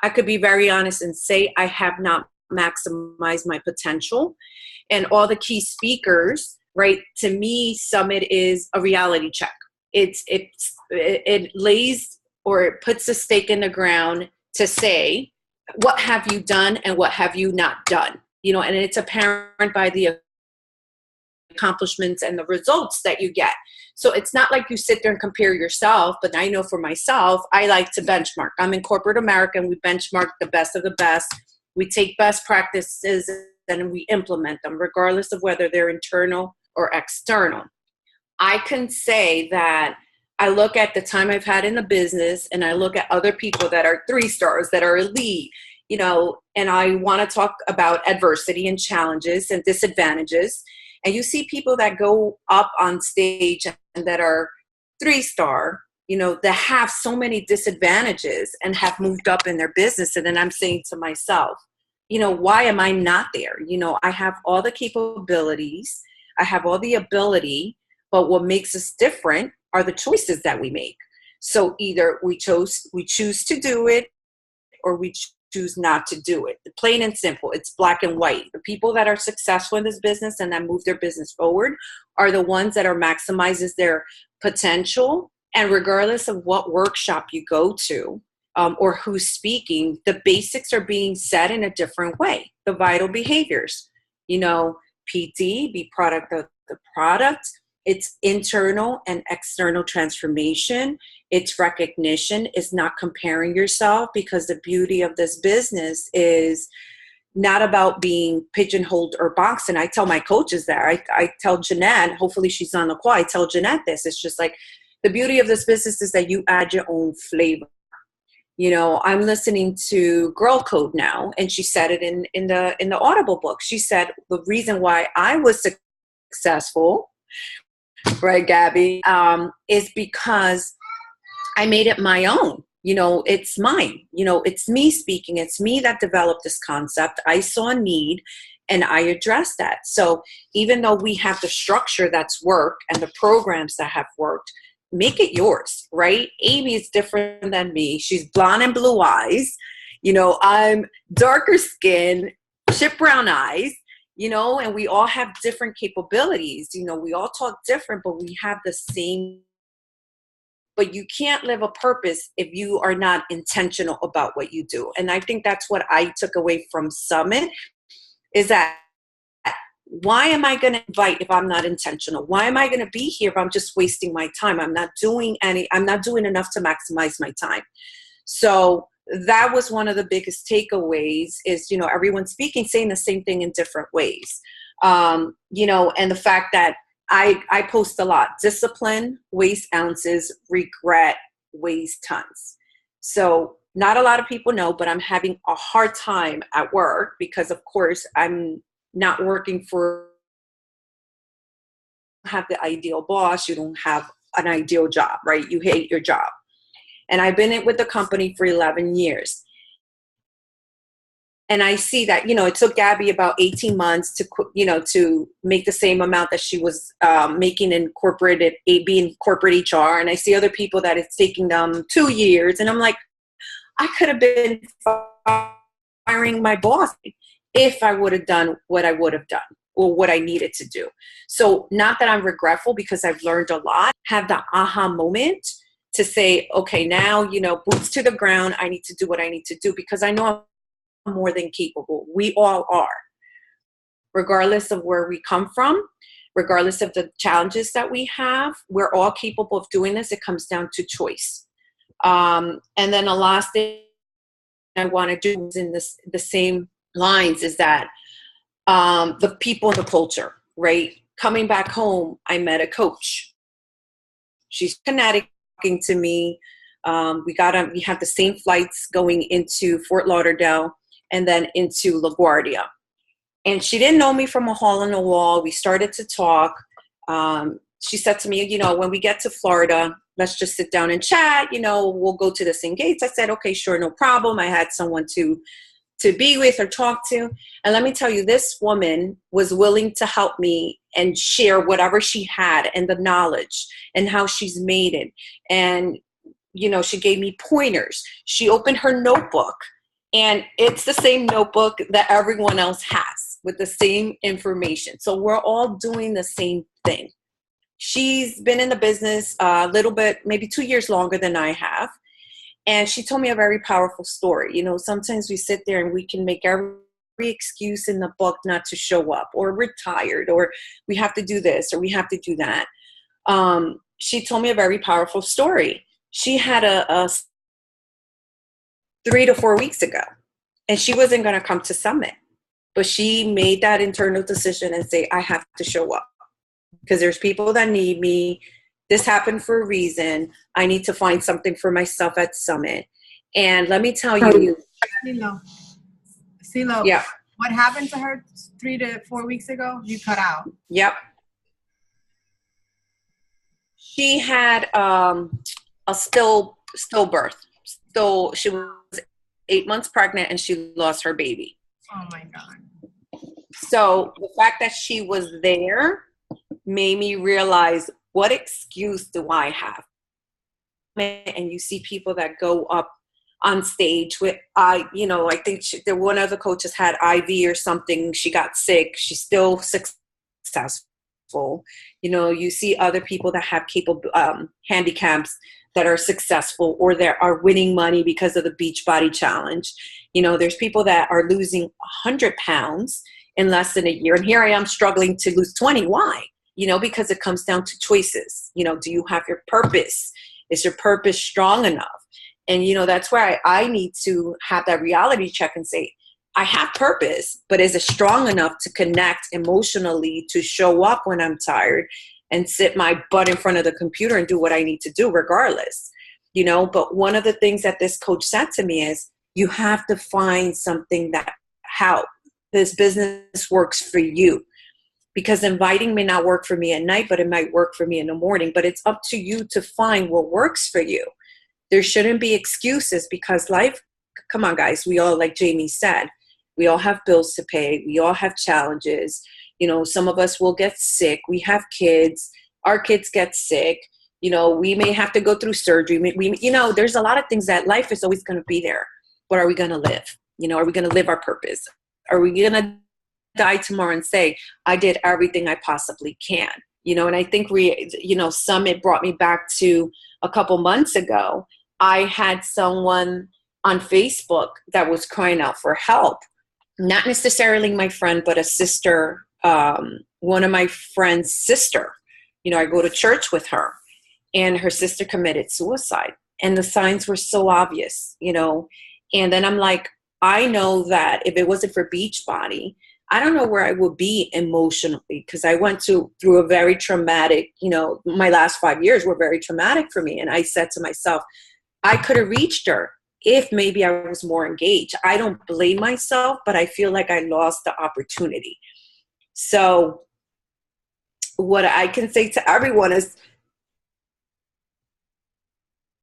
I could be very honest and say I have not maximized my potential. And all the key speakers, right? To me, Summit is a reality check. It lays, or it puts a stake in the ground to say, what have you done and what have you not done? And it's apparent by the accomplishments and the results that you get. So it's not like you sit there and compare yourself, but I know for myself, I like to benchmark. I'm in corporate America, and we benchmark the best of the best. We take best practices and we implement them, regardless of whether they're internal or external. I can say that I look at the time I've had in the business, and I look at other people that are 3 stars, that are elite, and I want to talk about adversity and challenges and disadvantages. And you see people that go up on stage and that are 3-star, that have so many disadvantages and have moved up in their business. And then I'm saying to myself, why am I not there? I have all the capabilities, I have all the ability, but what makes us different are the choices that we make. So either we choose to do it, or we choose not to do it. Plain and simple. It's black and white. The people that are successful in this business and that move their business forward are the ones that are maximizes their potential. And regardless of what workshop you go to, or who's speaking, the basics are being said in a different way. The vital behaviors, PT, be product of the product. It's internal and external transformation. It's recognition. It's not comparing yourself, because the beauty of this business is not about being pigeonholed or boxed. And I tell my coaches that. I tell Jeanette, hopefully she's on the call, I tell Jeanette this. It's just like, the beauty of this business is that you add your own flavor. I'm listening to Girl Code now, and she said it in the Audible book. She said the reason why I was successful, right, Gabby, is because I made it my own. It's mine. It's me speaking. It's me that developed this concept. I saw a need and I addressed that. So even though we have the structure that's worked and the programs that have worked, make it yours, right? Amy is different than me. She's blonde and blue eyes. I'm darker skin, chip brown eyes. And we all have different capabilities. We all talk different, but we have the same. But you can't live a purpose if you are not intentional about what you do. And I think that's what I took away from Summit, is that why am I going to invite if I'm not intentional? Why am I going to be here if I'm just wasting my time? I'm not doing enough to maximize my time. So that was one of the biggest takeaways is, everyone speaking, saying the same thing in different ways. And the fact that I post a lot. Discipline weighs ounces, regret weighs tons. So not a lot of people know, but I'm having a hard time at work because, of course, I'm not working for, have the ideal boss. You don't have an ideal job, right? You hate your job. And I've been with the company for 11 years. And I see that, it took Gabby about 18 months to make the same amount that she was making in being corporate HR. And I see other people that it's taking them 2 years. And I'm like, I could have been firing my boss if I would have done what I would have done or what I needed to do. So not that I'm regretful, because I've learned a lot, have the aha moment to say, okay, now, boots to the ground. I need to do what I need to do, because I know I'm more than capable. We all are, regardless of where we come from, regardless of the challenges that we have. We're all capable of doing this. It comes down to choice. And then the last thing I want to do is in the same lines is that the people, the culture, right? Coming back home, I met a coach. She's Connecticut talking to me. We have the same flights going into Fort Lauderdale and then into LaGuardia. And she didn't know me from a hole in the wall. We started to talk. She said to me, when we get to Florida, let's just sit down and chat. We'll go to the same gates. I said, okay, sure, no problem. I had someone to be with or talk to. And let me tell you, this woman was willing to help me and share whatever she had and the knowledge and how she's made it. And, she gave me pointers. She opened her notebook, and it's the same notebook that everyone else has with the same information. So we're all doing the same thing. She's been in the business a little bit, maybe 2 years longer than I have. And she told me a very powerful story. Sometimes we sit there and we can make every excuse in the book not to show up, or we're tired, or we have to do this, or we have to do that. She told me a very powerful story. She had a 3 to 4 weeks ago, and she wasn't going to come to Summit, but she made that internal decision and say, I have to show up because there's people that need me. This happened for a reason. I need to find something for myself at Summit. And let me tell you. CeeLo, yeah. What happened to her 3 to 4 weeks ago? You cut out. Yep. She had a stillbirth. So she was 8 months pregnant and she lost her baby. Oh my God. So the fact that she was there made me realize, what excuse do I have? And you see people that go up on stage with, I think one of the coaches had IV or something. She got sick. She's still successful. You see other people that have capable handicaps that are successful, or that are winning money because of the Beachbody Challenge. There's people that are losing 100 pounds in less than a year. And here I am struggling to lose 20. Why? Because it comes down to choices. Do you have your purpose? Is your purpose strong enough? And, that's why I need to have that reality check and say, I have purpose, but is it strong enough to connect emotionally to show up when I'm tired and sit my butt in front of the computer and do what I need to do regardless? But one of the things that this coach said to me is, you have to find something how this business works for you. Because inviting may not work for me at night, but it might work for me in the morning. But it's up to you to find what works for you. There shouldn't be excuses, because life, come on guys, we all, like Jamie said, we all have bills to pay. We all have challenges. Some of us will get sick. We have kids. Our kids get sick. We may have to go through surgery. There's a lot of things that life is always going to be there. But are we going to live? Are we going to live our purpose? Are we going to die tomorrow and say, I did everything I possibly can? And I think Summit brought me back to a couple months ago. I had someone on Facebook that was crying out for help. Not necessarily my friend, but a sister, one of my friend's sister. I go to church with her, and her sister committed suicide, and the signs were so obvious, and then I'm like, I know that if it wasn't for Beachbody, I don't know where I would be emotionally, because I went through a very traumatic, my last 5 years were very traumatic for me. And I said to myself, I could have reached her if maybe I was more engaged. I don't blame myself, but I feel like I lost the opportunity. So what I can say to everyone is,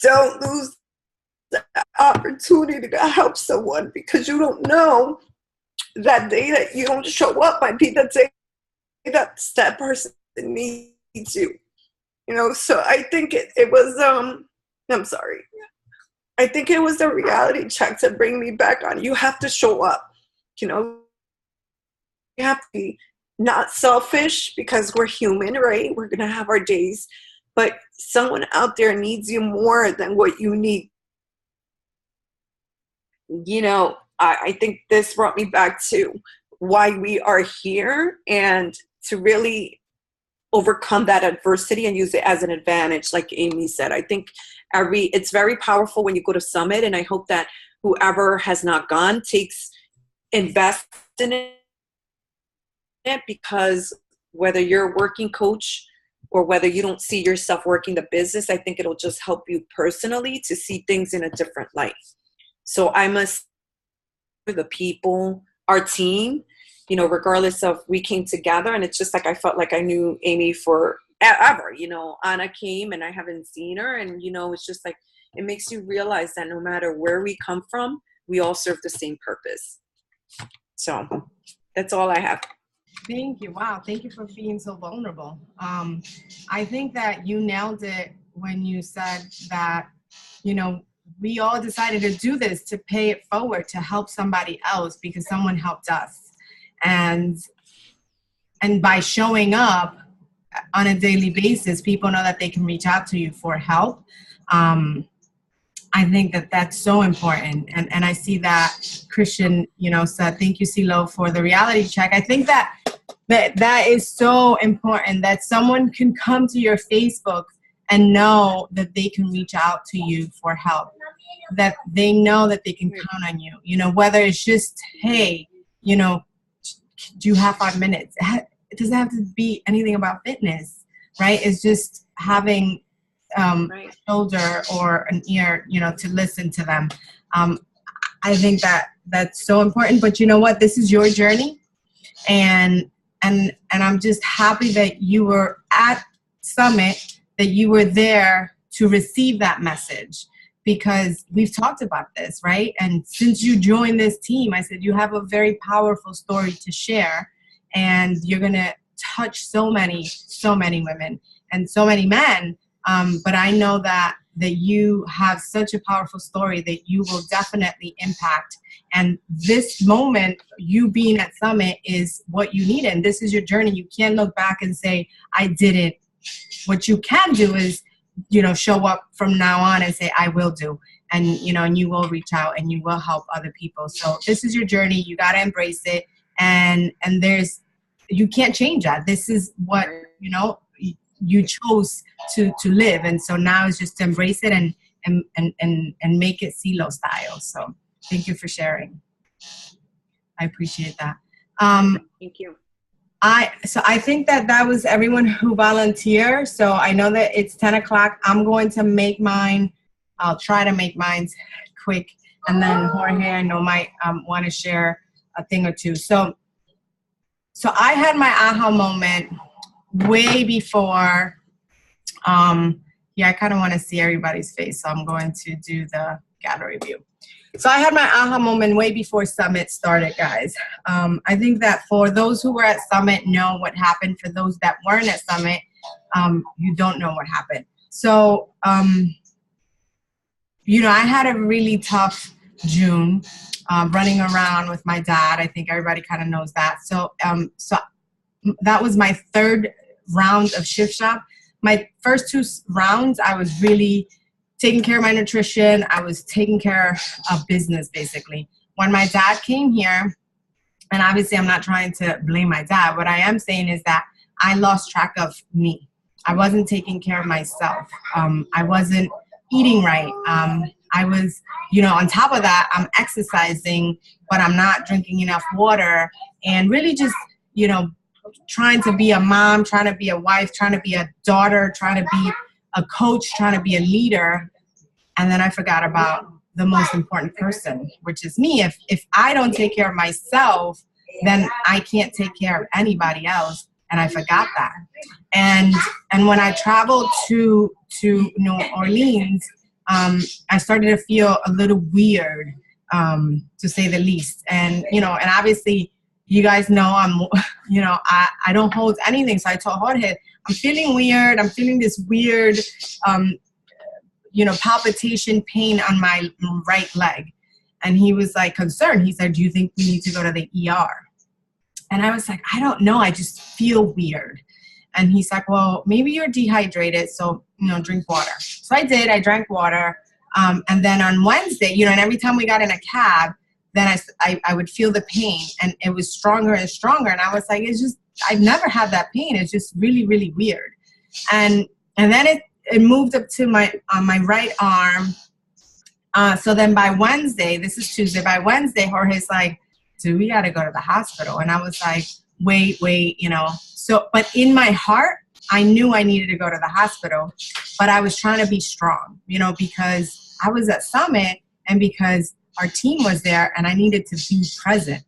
don't lose the opportunity to help someone, because you don't know that day that you don't show up might be the day that person needs you. You know, so I think it was, I'm sorry. I think it was a reality check to bring me back on. You have to show up, you know. You have to be not selfish because we're human, right? We're going to have our days. But someone out there needs you more than what you need. You know, I think this brought me back to why we are here and to really overcome that adversity and use it as an advantage, like Amy said. I think it's very powerful when you go to Summit, and I hope that whoever has not gone invest in it, because whether you're a working coach or whether you don't see yourself working the business, I think it'll just help you personally to see things in a different light. So I must, the people, our team, you know, regardless of, we came together, and it's just like I felt like I knew Amy forever. You know, Anna came and I haven't seen her, and you know, it's just like, it makes you realize that no matter where we come from, we all serve the same purpose. So that's all I have. Thank you. Wow. Thank you for being so vulnerable. I think that you nailed it when you said that, you know, we all decided to do this, to pay it forward, to help somebody else because someone helped us. And by showing up on a daily basis, people know that they can reach out to you for help. I think that that's so important. And I see that Christian, you know, said, thank you, CeeLo, for the reality check. I think that is so important, that someone can come to your Facebook and know that they can reach out to you for help, that they know that they can count on you, you know, whether it's just, hey, you know, do you have 5 minutes? It doesn't have to be anything about fitness, right? It's just having a shoulder or an ear, you know, to listen to them. I think that that's so important. But you know what? This is your journey, and I'm just happy that you were at Summit, that you were there to receive that message, because we've talked about this, right? And since you joined this team, I said you have a very powerful story to share, and you're gonna touch so many women and so many men. But I know that you have such a powerful story that you will definitely impact. And this moment, you being at Summit, is what you need. And this is your journey. You can't look back and say, I did it. What you can do is, you know, show up from now on and say, I will do. And, you know, and you will reach out and you will help other people. So this is your journey. You got to embrace it. And you can't change that. This is what, you know, you chose to live. And so now it's just to embrace it and make it CeeLo style. So thank you for sharing. I appreciate that. Thank you. I think that was everyone who volunteered. So I know that it's 10 o'clock. I'm going to make mine. I'll try to make mine quick. And then Jorge, I know, might want to share a thing or two. So I had my aha moment way before. Yeah, I kind of want to see everybody's face. So I'm going to do the gallery view. So I had my aha moment way before Summit started, guys. I think that for those who were at Summit know what happened. For those that weren't at Summit, you don't know what happened. So, you know, I had a really tough June running around with my dad. I think everybody kind of knows that. So that was my third round of Shift Shop. My first two rounds, I was really taking care of my nutrition. I was taking care of business, basically. When my dad came here, and obviously I'm not trying to blame my dad, what I am saying is that I lost track of me. I wasn't taking care of myself. I wasn't eating right. I was, you know, on top of that, I'm exercising, but I'm not drinking enough water, and really just, you know, trying to be a mom, trying to be a wife, trying to be a daughter, trying to be a coach, trying to be a leader. And then I forgot about the most important person, which is me. If I don't take care of myself, then I can't take care of anybody else. And I forgot that. And when I traveled to New Orleans, I started to feel a little weird. to say the least. And, you know, and obviously you guys know you know, I don't hold anything. So I told Jorge, I'm feeling weird. I'm feeling this weird, you know, palpitation pain on my right leg. And he was like concerned. He said, do you think we need to go to the ER? And I was like, I don't know. I just feel weird. And he's like, well, maybe you're dehydrated. So, you know, drink water. So I did. I drank water. And then on Wednesday, you know, and every time we got in a cab, then I would feel the pain, and it was stronger and stronger. And I was like, it's just, I've never had that pain. It's just really, really weird. And then it moved up to my right arm. So then by Wednesday, this is Tuesday, by Wednesday, Jorge's like, dude, we got to go to the hospital. And I was like, wait, you know. So, but in my heart, I knew I needed to go to the hospital, but I was trying to be strong, you know, because I was at Summit and because our team was there and I needed to be present.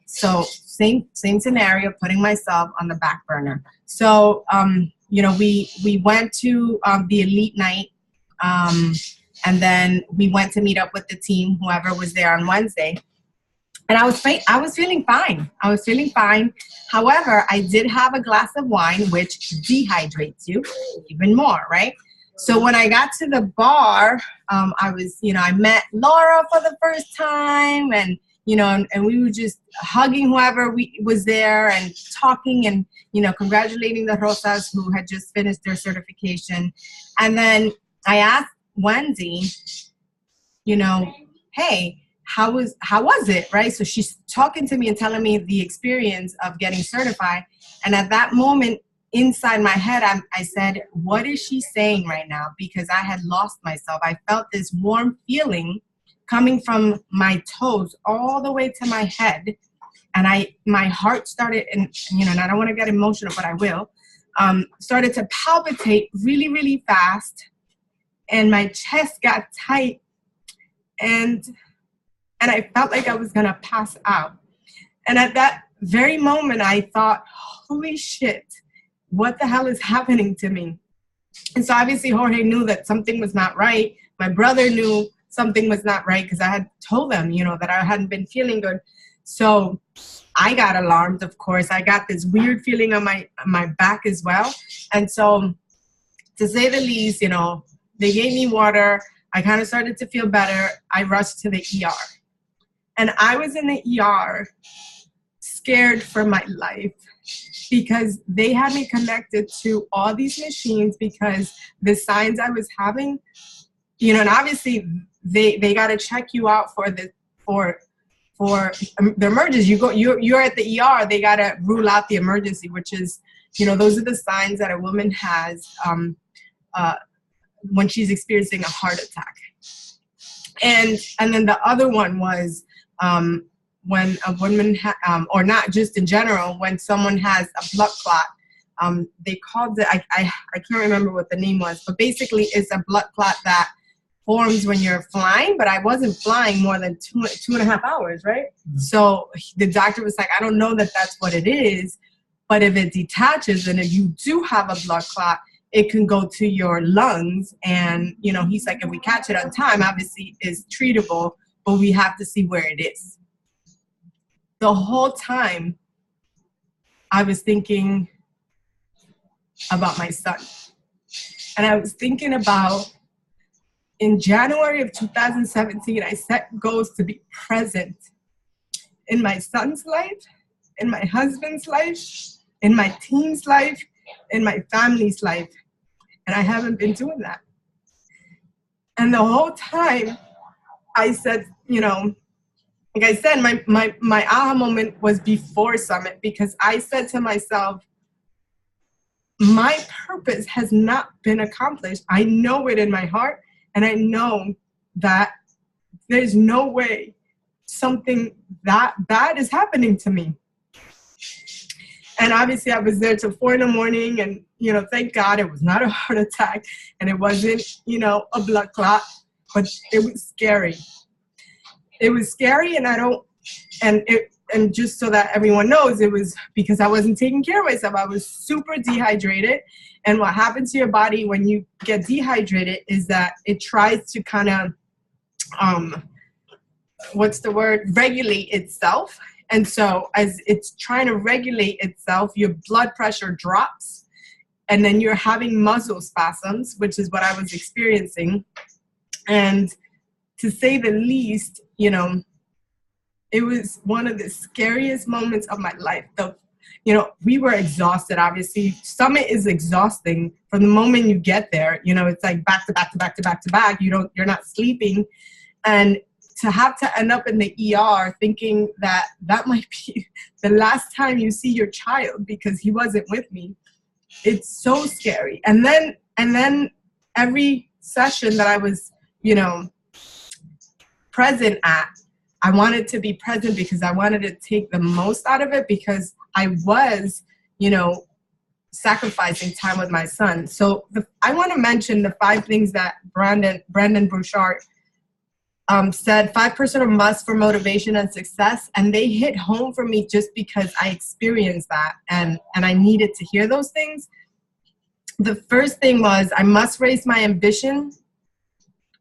So same scenario, putting myself on the back burner. So, you know, we went to the elite night, and then we went to meet up with the team, whoever was there on Wednesday. And I was feeling fine. I was feeling fine. However, I did have a glass of wine, which dehydrates you even more, right? So when I got to the bar, I was, you know, I met Laura for the first time, and, you know, and we were just hugging whoever was there and talking and, you know, congratulating the Rosas who had just finished their certification. And then I asked Wendy, you know, hey, how was it, right? So she's talking to me and telling me the experience of getting certified. And at that moment, inside my head, I said, what is she saying right now? Because I had lost myself. I felt this warm feeling coming from my toes all the way to my head. And my heart started, and, you know, and I don't want to get emotional, but I will, started to palpitate really, really fast. And my chest got tight. And I felt like I was going to pass out. And at that very moment, I thought, holy shit, what the hell is happening to me? And so obviously Jorge knew that something was not right. My brother knew something was not right because I had told them, you know, that I hadn't been feeling good. So I got alarmed, of course. I got this weird feeling on my back as well. And so, to say the least, you know, they gave me water. I kind of started to feel better. I rushed to the ER. And I was in the ER scared for my life because they had me connected to all these machines because the signs I was having, you know, and obviously they got to check you out for the emergency. You're at the ER. They got to rule out the emergency, which is, you know, those are the signs that a woman has when she's experiencing a heart attack. And then the other one was when a woman, or not just in general, when someone has a blood clot, they called it, I can't remember what the name was, but basically it's a blood clot that forms when you're flying, but I wasn't flying more than 2.5 hours, right? Mm-hmm. So the doctor was like, I don't know that that's what it is, but if it detaches and if you do have a blood clot, it can go to your lungs. And, you know, he's like, if we catch it on time, obviously it's treatable, but we have to see where it is. The whole time I was thinking about my son. And I was thinking about, in January of 2017, I set goals to be present in my son's life, in my husband's life, in my team's life, in my family's life. And I haven't been doing that. And the whole time I said, you know, like I said, my aha moment was before Summit, because I said to myself, my purpose has not been accomplished. I know it in my heart, and I know that there's no way something that bad is happening to me. And obviously I was there till 4 a.m, and, you know, thank God it was not a heart attack and it wasn't, you know, a blood clot, but it was scary. It was scary, and just so that everyone knows, it was because I wasn't taking care of myself. I was super dehydrated. And what happens to your body when you get dehydrated is that it tries to kind of what's the word, regulate itself. And so as it's trying to regulate itself, your blood pressure drops, and then you're having muscle spasms, which is what I was experiencing. And to say the least, you know, it was one of the scariest moments of my life. You know, we were exhausted, obviously. Summit is exhausting from the moment you get there. You know, it's like back to back to back to back to back. You're not sleeping. And to have to end up in the ER thinking that that might be the last time you see your child because he wasn't with me, it's so scary. And then every session that I was, you know, present at, I wanted to be present because I wanted to take the most out of it, because I was, you know, sacrificing time with my son. So I want to mention the 5 things that Brendon Burchard said. 5% of must for motivation and success, and they hit home for me just because I experienced that, and I needed to hear those things. The first thing was, I must raise my ambitions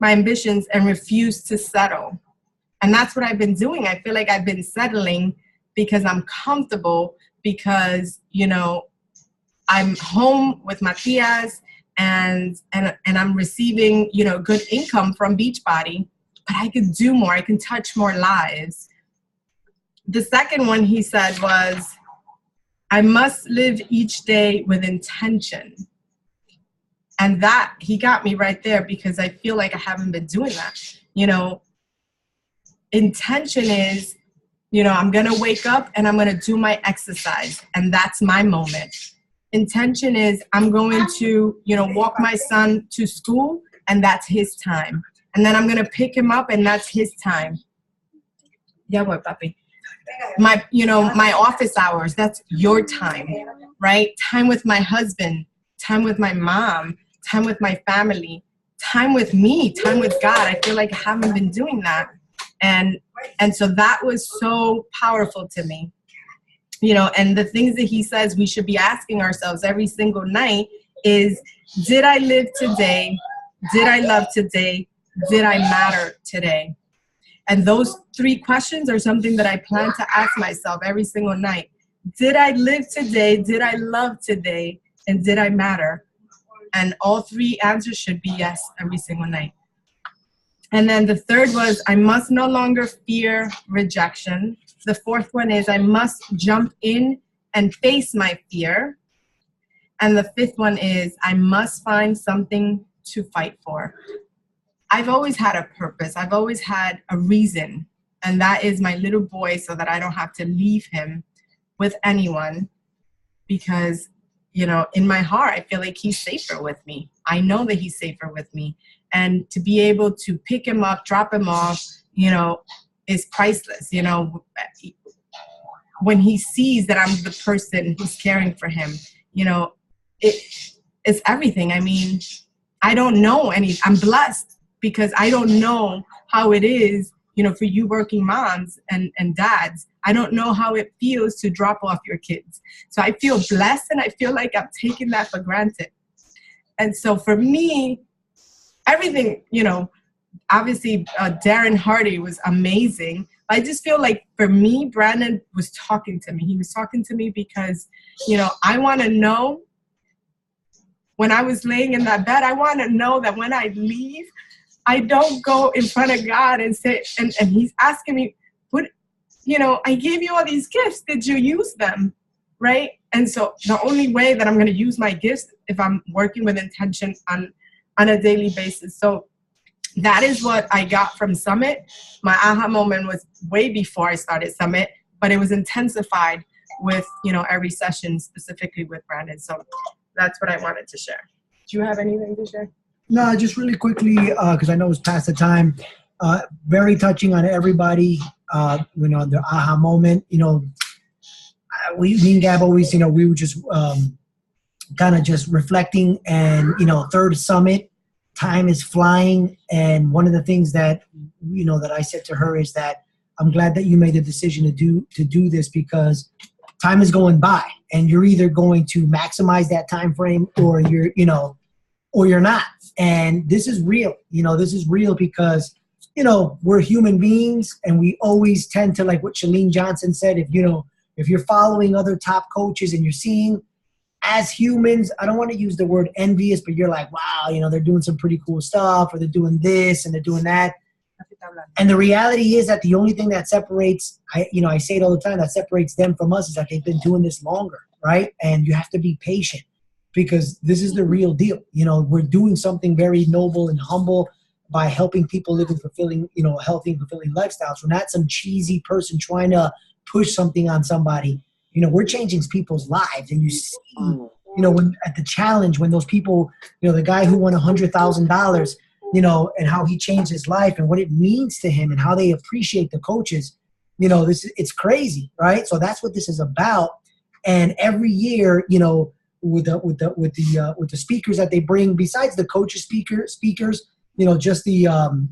and refuse to settle. And that's what I've been doing. I feel like I've been settling because I'm comfortable, because, you know, I'm home with Matias and I'm receiving, you know, good income from Beachbody, but I could do more. I can touch more lives. The second one he said was, I must live each day with intention. And that, he got me right there, because I feel like I haven't been doing that. You know, intention is, you know, I'm going to wake up and I'm going to do my exercise, and that's my moment. Intention is, I'm going to, you know, walk my son to school, and that's his time. And then I'm going to pick him up, and that's his time. Yeah, what, papi? My, you know, my office hours, that's your time, right? Time with my husband, time with my mom, time with my family, time with me, time with God. I feel like I haven't been doing that. And so that was so powerful to me, you know. And the things that he says we should be asking ourselves every single night is, did I live today? Did I love today? Did I matter today? And those 3 questions are something that I plan to ask myself every single night. Did I live today? Did I love today? And did I matter? And all 3 answers should be yes every single night. And then the third was, I must no longer fear rejection. The 4th one is, I must jump in and face my fear. And the 5th one is, I must find something to fight for. I've always had a purpose. I've always had a reason. And that is my little boy, so that I don't have to leave him with anyone, because, you know, in my heart, I feel like he's safer with me. I know that he's safer with me. And to be able to pick him up, drop him off, you know, is priceless. You know, when he sees that I'm the person who's caring for him, you know, it's everything. I mean, I don't know I'm blessed, because I don't know how it is, you know, for you working moms and dads. I don't know how it feels to drop off your kids. So I feel blessed, and I feel like I'm taking that for granted. And so for me, everything, you know, obviously Darren Hardy was amazing. I just feel like for me, Brandon was talking to me. He was talking to me because, you know, I want to know, when I was laying in that bed, I want to know that when I leave, I don't go in front of God and say, and he's asking me, what, you know, I gave you all these gifts. Did you use them? Right? And so the only way that I'm going to use my gifts if I'm working with intention on a daily basis. So that is what I got from Summit. My aha moment was way before I started Summit, but it was intensified with, you know, every session, specifically with Brandon. So that's what I wanted to share. Do you have anything to share? No, just really quickly, because I know it's past the time. Very touching on everybody. You know, the aha moment. You know, me and Gab always, you know, we were just kind of just reflecting, and, you know, 3rd Summit, time is flying. And one of the things that, you know, that I said to her is that I'm glad that you made the decision to do this, because time is going by, and you're either going to maximize that time frame, or you're, you know, or you're not. And this is real. You know, this is real, because you know, we're human beings, and we always tend to, like what Chalene Johnson said, if you're following other top coaches and you're seeing, as humans, I don't want to use the word envious, but you're like, wow, you know, they're doing some pretty cool stuff, or they're doing this and they're doing that. And the reality is that the only thing that separates, I say it all the time, that separates them from us is that they've been doing this longer, right? And you have to be patient, because this is the real deal. You know, we're doing something very noble and humble by helping people live in fulfilling, you know, healthy and fulfilling lifestyles. We're not some cheesy person trying to push something on somebody. You know, we're changing people's lives. And you see, you know, when at the challenge, when those people, you know, the guy who won $100,000, you know, and how he changed his life and what it means to him and how they appreciate the coaches, you know, it's crazy, right? So that's what this is about. And every year, you know, with the speakers that they bring, besides the coaches speakers, you know, just Brendan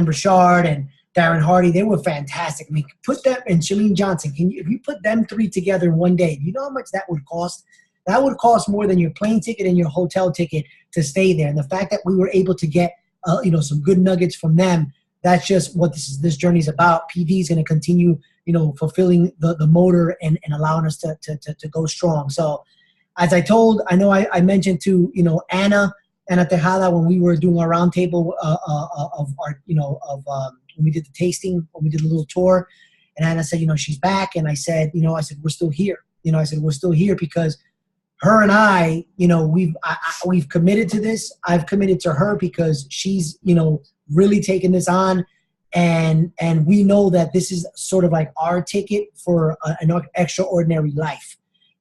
Burchard and Darren Hardy, they were fantastic. I mean, put them, and Chalene Johnson, if you put them three together in one day, do you know how much that would cost? That would cost more than your plane ticket and your hotel ticket to stay there. And the fact that we were able to get, you know, some good nuggets from them, that's just what this journey is about. PD is going to continue, you know, fulfilling the motor and allowing us to go strong. So as I mentioned to, you know, Anna Tejada, when we were doing our roundtable when we did the tasting, when we did a little tour, and Anna said, you know, she's back. And I said, we're still here. You know, I said, we're still here because her and I, you know, we've committed to this. I've committed to her because she's, you know, really taken this on. And we know that this is sort of like our ticket for an extraordinary life.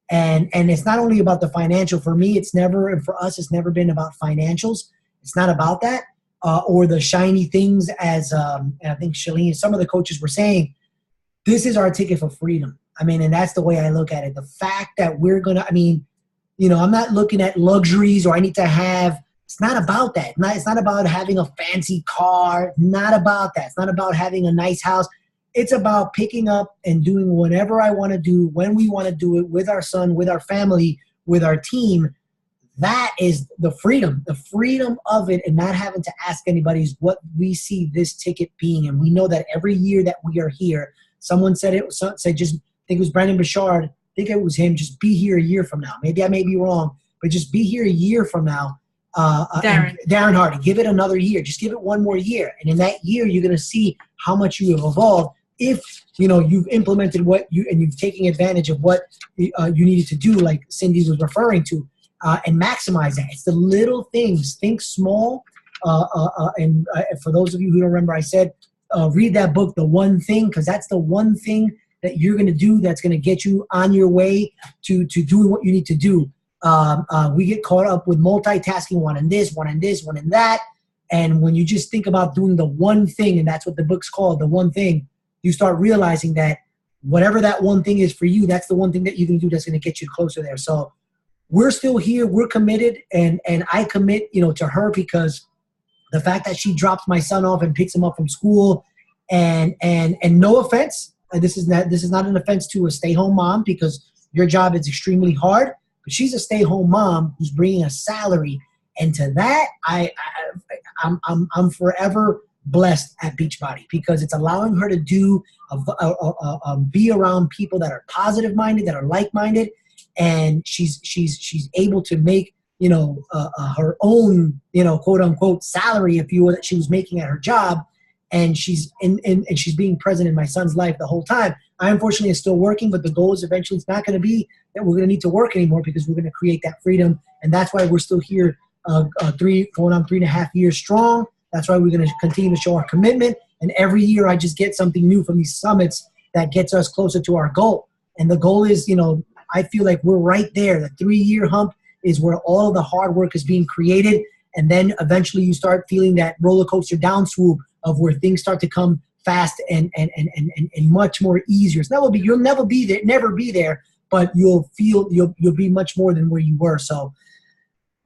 And it's not only about the financial. For me, and for us, it's never been about financials. It's not about that. Or the shiny things, as and I think Chalene, some of the coaches were saying, this is our ticket for freedom. I mean, and that's the way I look at it. The fact that I'm not looking at luxuries or I need to have, it's not about that. It's not about having a fancy car, not about that. It's not about having a nice house. It's about picking up and doing whatever I want to do, when we want to do it, with our son, with our family, with our team. That is the freedom of it, and not having to ask anybody is what we see this ticket being. And we know that every year that we are here, someone said I think it was Brendan Burchard, I think it was him, just be here a year from now. Maybe I may be wrong, but just be here a year from now. Darren Hardy, give it another year. Just give it one more year. And in that year, you're going to see how much you have evolved if, you know, you've implemented and you've taken advantage of what you needed to do, like Cindy was referring to. And maximize that. It's the little things. Think small. And for those of you who don't remember, I said, read that book, The One Thing, because that's the one thing that you're going to do that's going to get you on your way to doing what you need to do. We get caught up with multitasking, one and this, one and this, one and that. And when you just think about doing the one thing, and that's what the book's called, The One Thing, you start realizing that whatever that one thing is for you, that's the one thing that you can do that's going to get you closer there. So we're still here. We're committed, and I commit, you know, to her, because the fact that she drops my son off and picks him up from school, and no offense, this is not an offense to a stay-home mom, because your job is extremely hard, but she's a stay-home mom who's bringing a salary, and to that I'm forever blessed at Beachbody, because it's allowing her to be around people that are positive-minded, that are like-minded. And she's able to make, you know, her own, you know, quote unquote salary, if you will, that she was making at her job, and she's being present in my son's life the whole time. I unfortunately am still working, but the goal is eventually it's not going to be that we're going to need to work anymore, because we're going to create that freedom, and that's why we're still here, going on 3.5 years strong. That's why we're going to continue to show our commitment, and every year I just get something new from these summits that gets us closer to our goal. And the goal is, you know, I feel like we're right there. The 3-year hump is where all of the hard work is being created. And then eventually you start feeling that roller coaster down swoop of where things start to come fast and much more easier. You'll never be there, but you'll be much more than where you were. So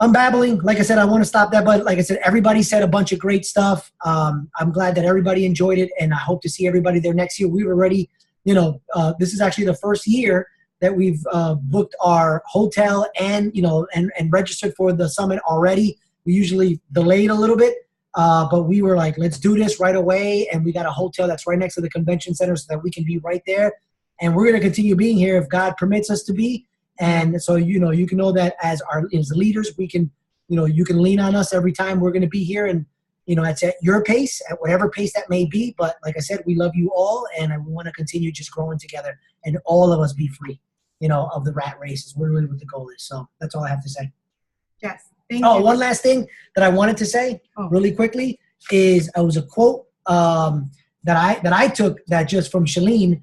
I'm babbling. Like I said, I want to stop that, but like I said, everybody said a bunch of great stuff. I'm glad that everybody enjoyed it, and I hope to see everybody there next year. We've already, you know, this is actually the first year that we've booked our hotel and, you know, and registered for the summit already. We usually delayed a little bit, But we were like, let's do this right away. And we got a hotel that's right next to the convention center so that we can be right there. And we're going to continue being here if God permits us to be. And so, you can know that as leaders, we can, you can lean on us every time we're going to be here. And, it's at your pace, at whatever pace that may be. But like I said, we love you all. And we want to continue just growing together and all of us be free, of the rat race is really what the goal is. So that's all I have to say. Yes. Thank you. One last thing that I wanted to say really quickly is it was a quote that I took that just from Shalene,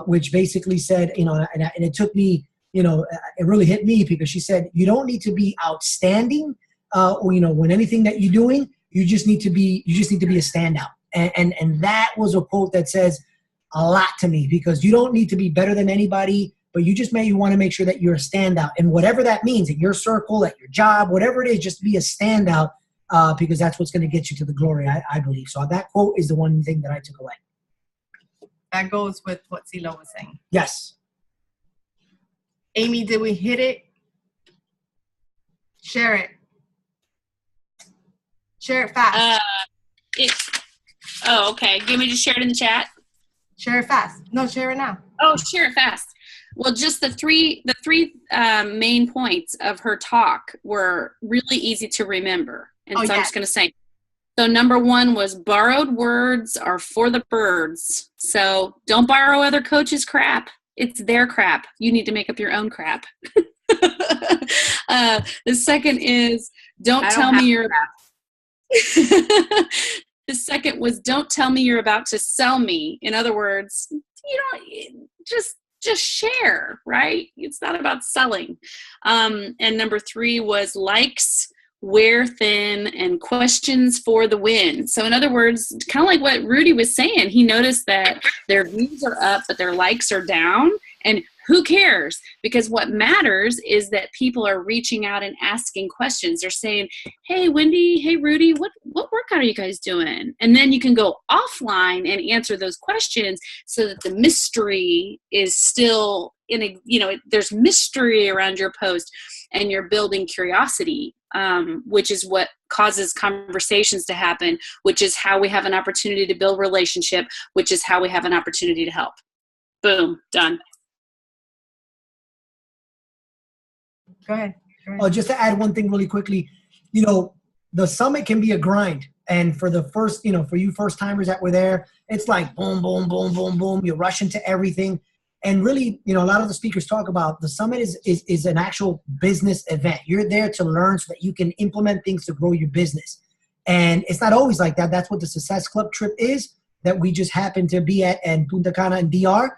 which basically said, and it took me, it really hit me because she said, you don't need to be outstanding, or, when anything that you're doing, you just need to be a standout. And that was a quote that says a lot to me because you don't need to be better than anybody, but you want to make sure that you're a standout. And whatever that means, in your circle, at your job, whatever it is, just be a standout because that's what's going to get you to the glory, I believe. So that quote is the one thing that I took away. That goes with what CeeLo was saying. Yes. Amy, did we hit it? Share it. Share it fast. Okay. Give me to share it in the chat. Share it fast. No, share it now. Oh, share it fast. Well, just the three main points of her talk were really easy to remember. And I'm just going to say, so number one was borrowed words are for the birds. So don't borrow other coaches' crap. It's their crap. You need to make up your own crap. The second is don't tell me you're The second was don't tell me you're about to sell me. In other words, just share, right? It's not about selling. And number three was likes, wear thin, and questions for the win. So in other words, kind of like what Rudy was saying, he noticed that their views are up, but their likes are down. And who cares? Because what matters is that people are reaching out and asking questions. They're saying, hey, Wendy, hey, Rudy, what workout are you guys doing? And then you can go offline and answer those questions so that the mystery is still there's mystery around your post and you're building curiosity, which is what causes conversations to happen, which is how we have an opportunity to build relationship, which is how we have an opportunity to help. Boom, done. Go ahead. Just to add one thing really quickly, the summit can be a grind. And for the first, for you first timers that were there, it's like boom, boom, boom, boom, boom. You rush into everything. And really, a lot of the speakers talk about the summit is an actual business event. You're there to learn so that you can implement things to grow your business. And it's not always like that. That's what the Success Club trip is that we just happened to be at in Punta Cana and DR.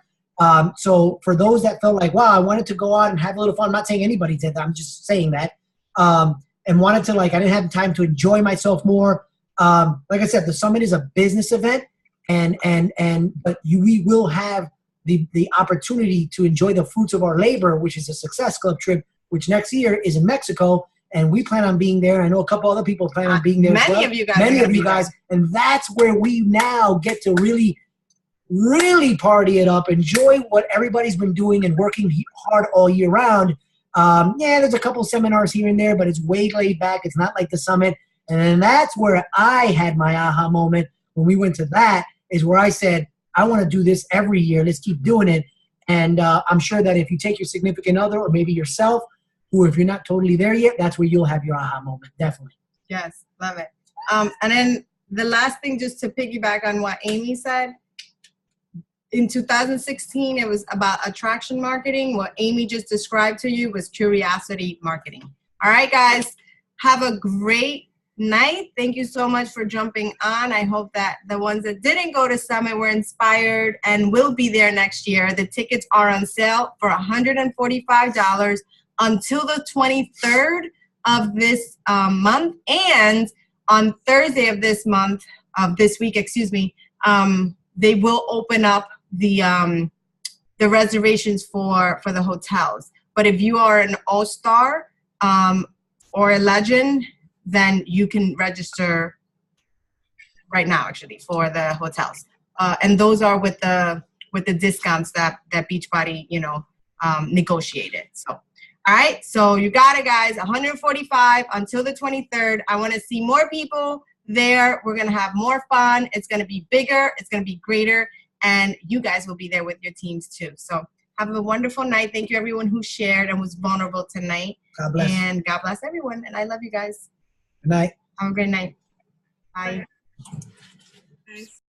So for those that felt like, wow, I wanted to go out and have a little fun. I'm not saying anybody did that. I'm just saying that. And wanted to I didn't have time to enjoy myself more. Like I said, the summit is a business event but we will have the opportunity to enjoy the fruits of our labor, which is a Success Club trip, which next year is in Mexico. And we plan on being there. I know a couple other people plan on being there. Many of you guys. And that's where we now get to really party it up, enjoy what everybody's been doing and working hard all year round. There's a couple seminars here and there, but it's way laid back. It's not like the summit. And then that's where I had my aha moment when we went to that, is where I said, I want to do this every year. Let's keep doing it. And I'm sure that if you take your significant other or maybe yourself, or if you're not totally there yet, that's where you'll have your aha moment. Definitely. Yes, love it. And then the last thing, just to piggyback on what Amy said, in 2016, it was about attraction marketing. What Amy just described to you was curiosity marketing. All right, guys, have a great night. Thank you so much for jumping on. I hope that the ones that didn't go to Summit were inspired and will be there next year. The tickets are on sale for $145 until the 23rd of this month. And on Thursday of this week, they will open up the reservations for the hotels. But if you are an all-star or a legend, then you can register right now, actually, for the hotels. And those are with the discounts that Beachbody, negotiated. So, all right. So you got it, guys. $145 until the 23rd. I want to see more people there. We're going to have more fun. It's going to be bigger. It's going to be greater. And you guys will be there with your teams too. So have a wonderful night. Thank you, everyone who shared and was vulnerable tonight. God bless. And God bless everyone. And I love you guys. Good night. Have a great night. Bye. Nice.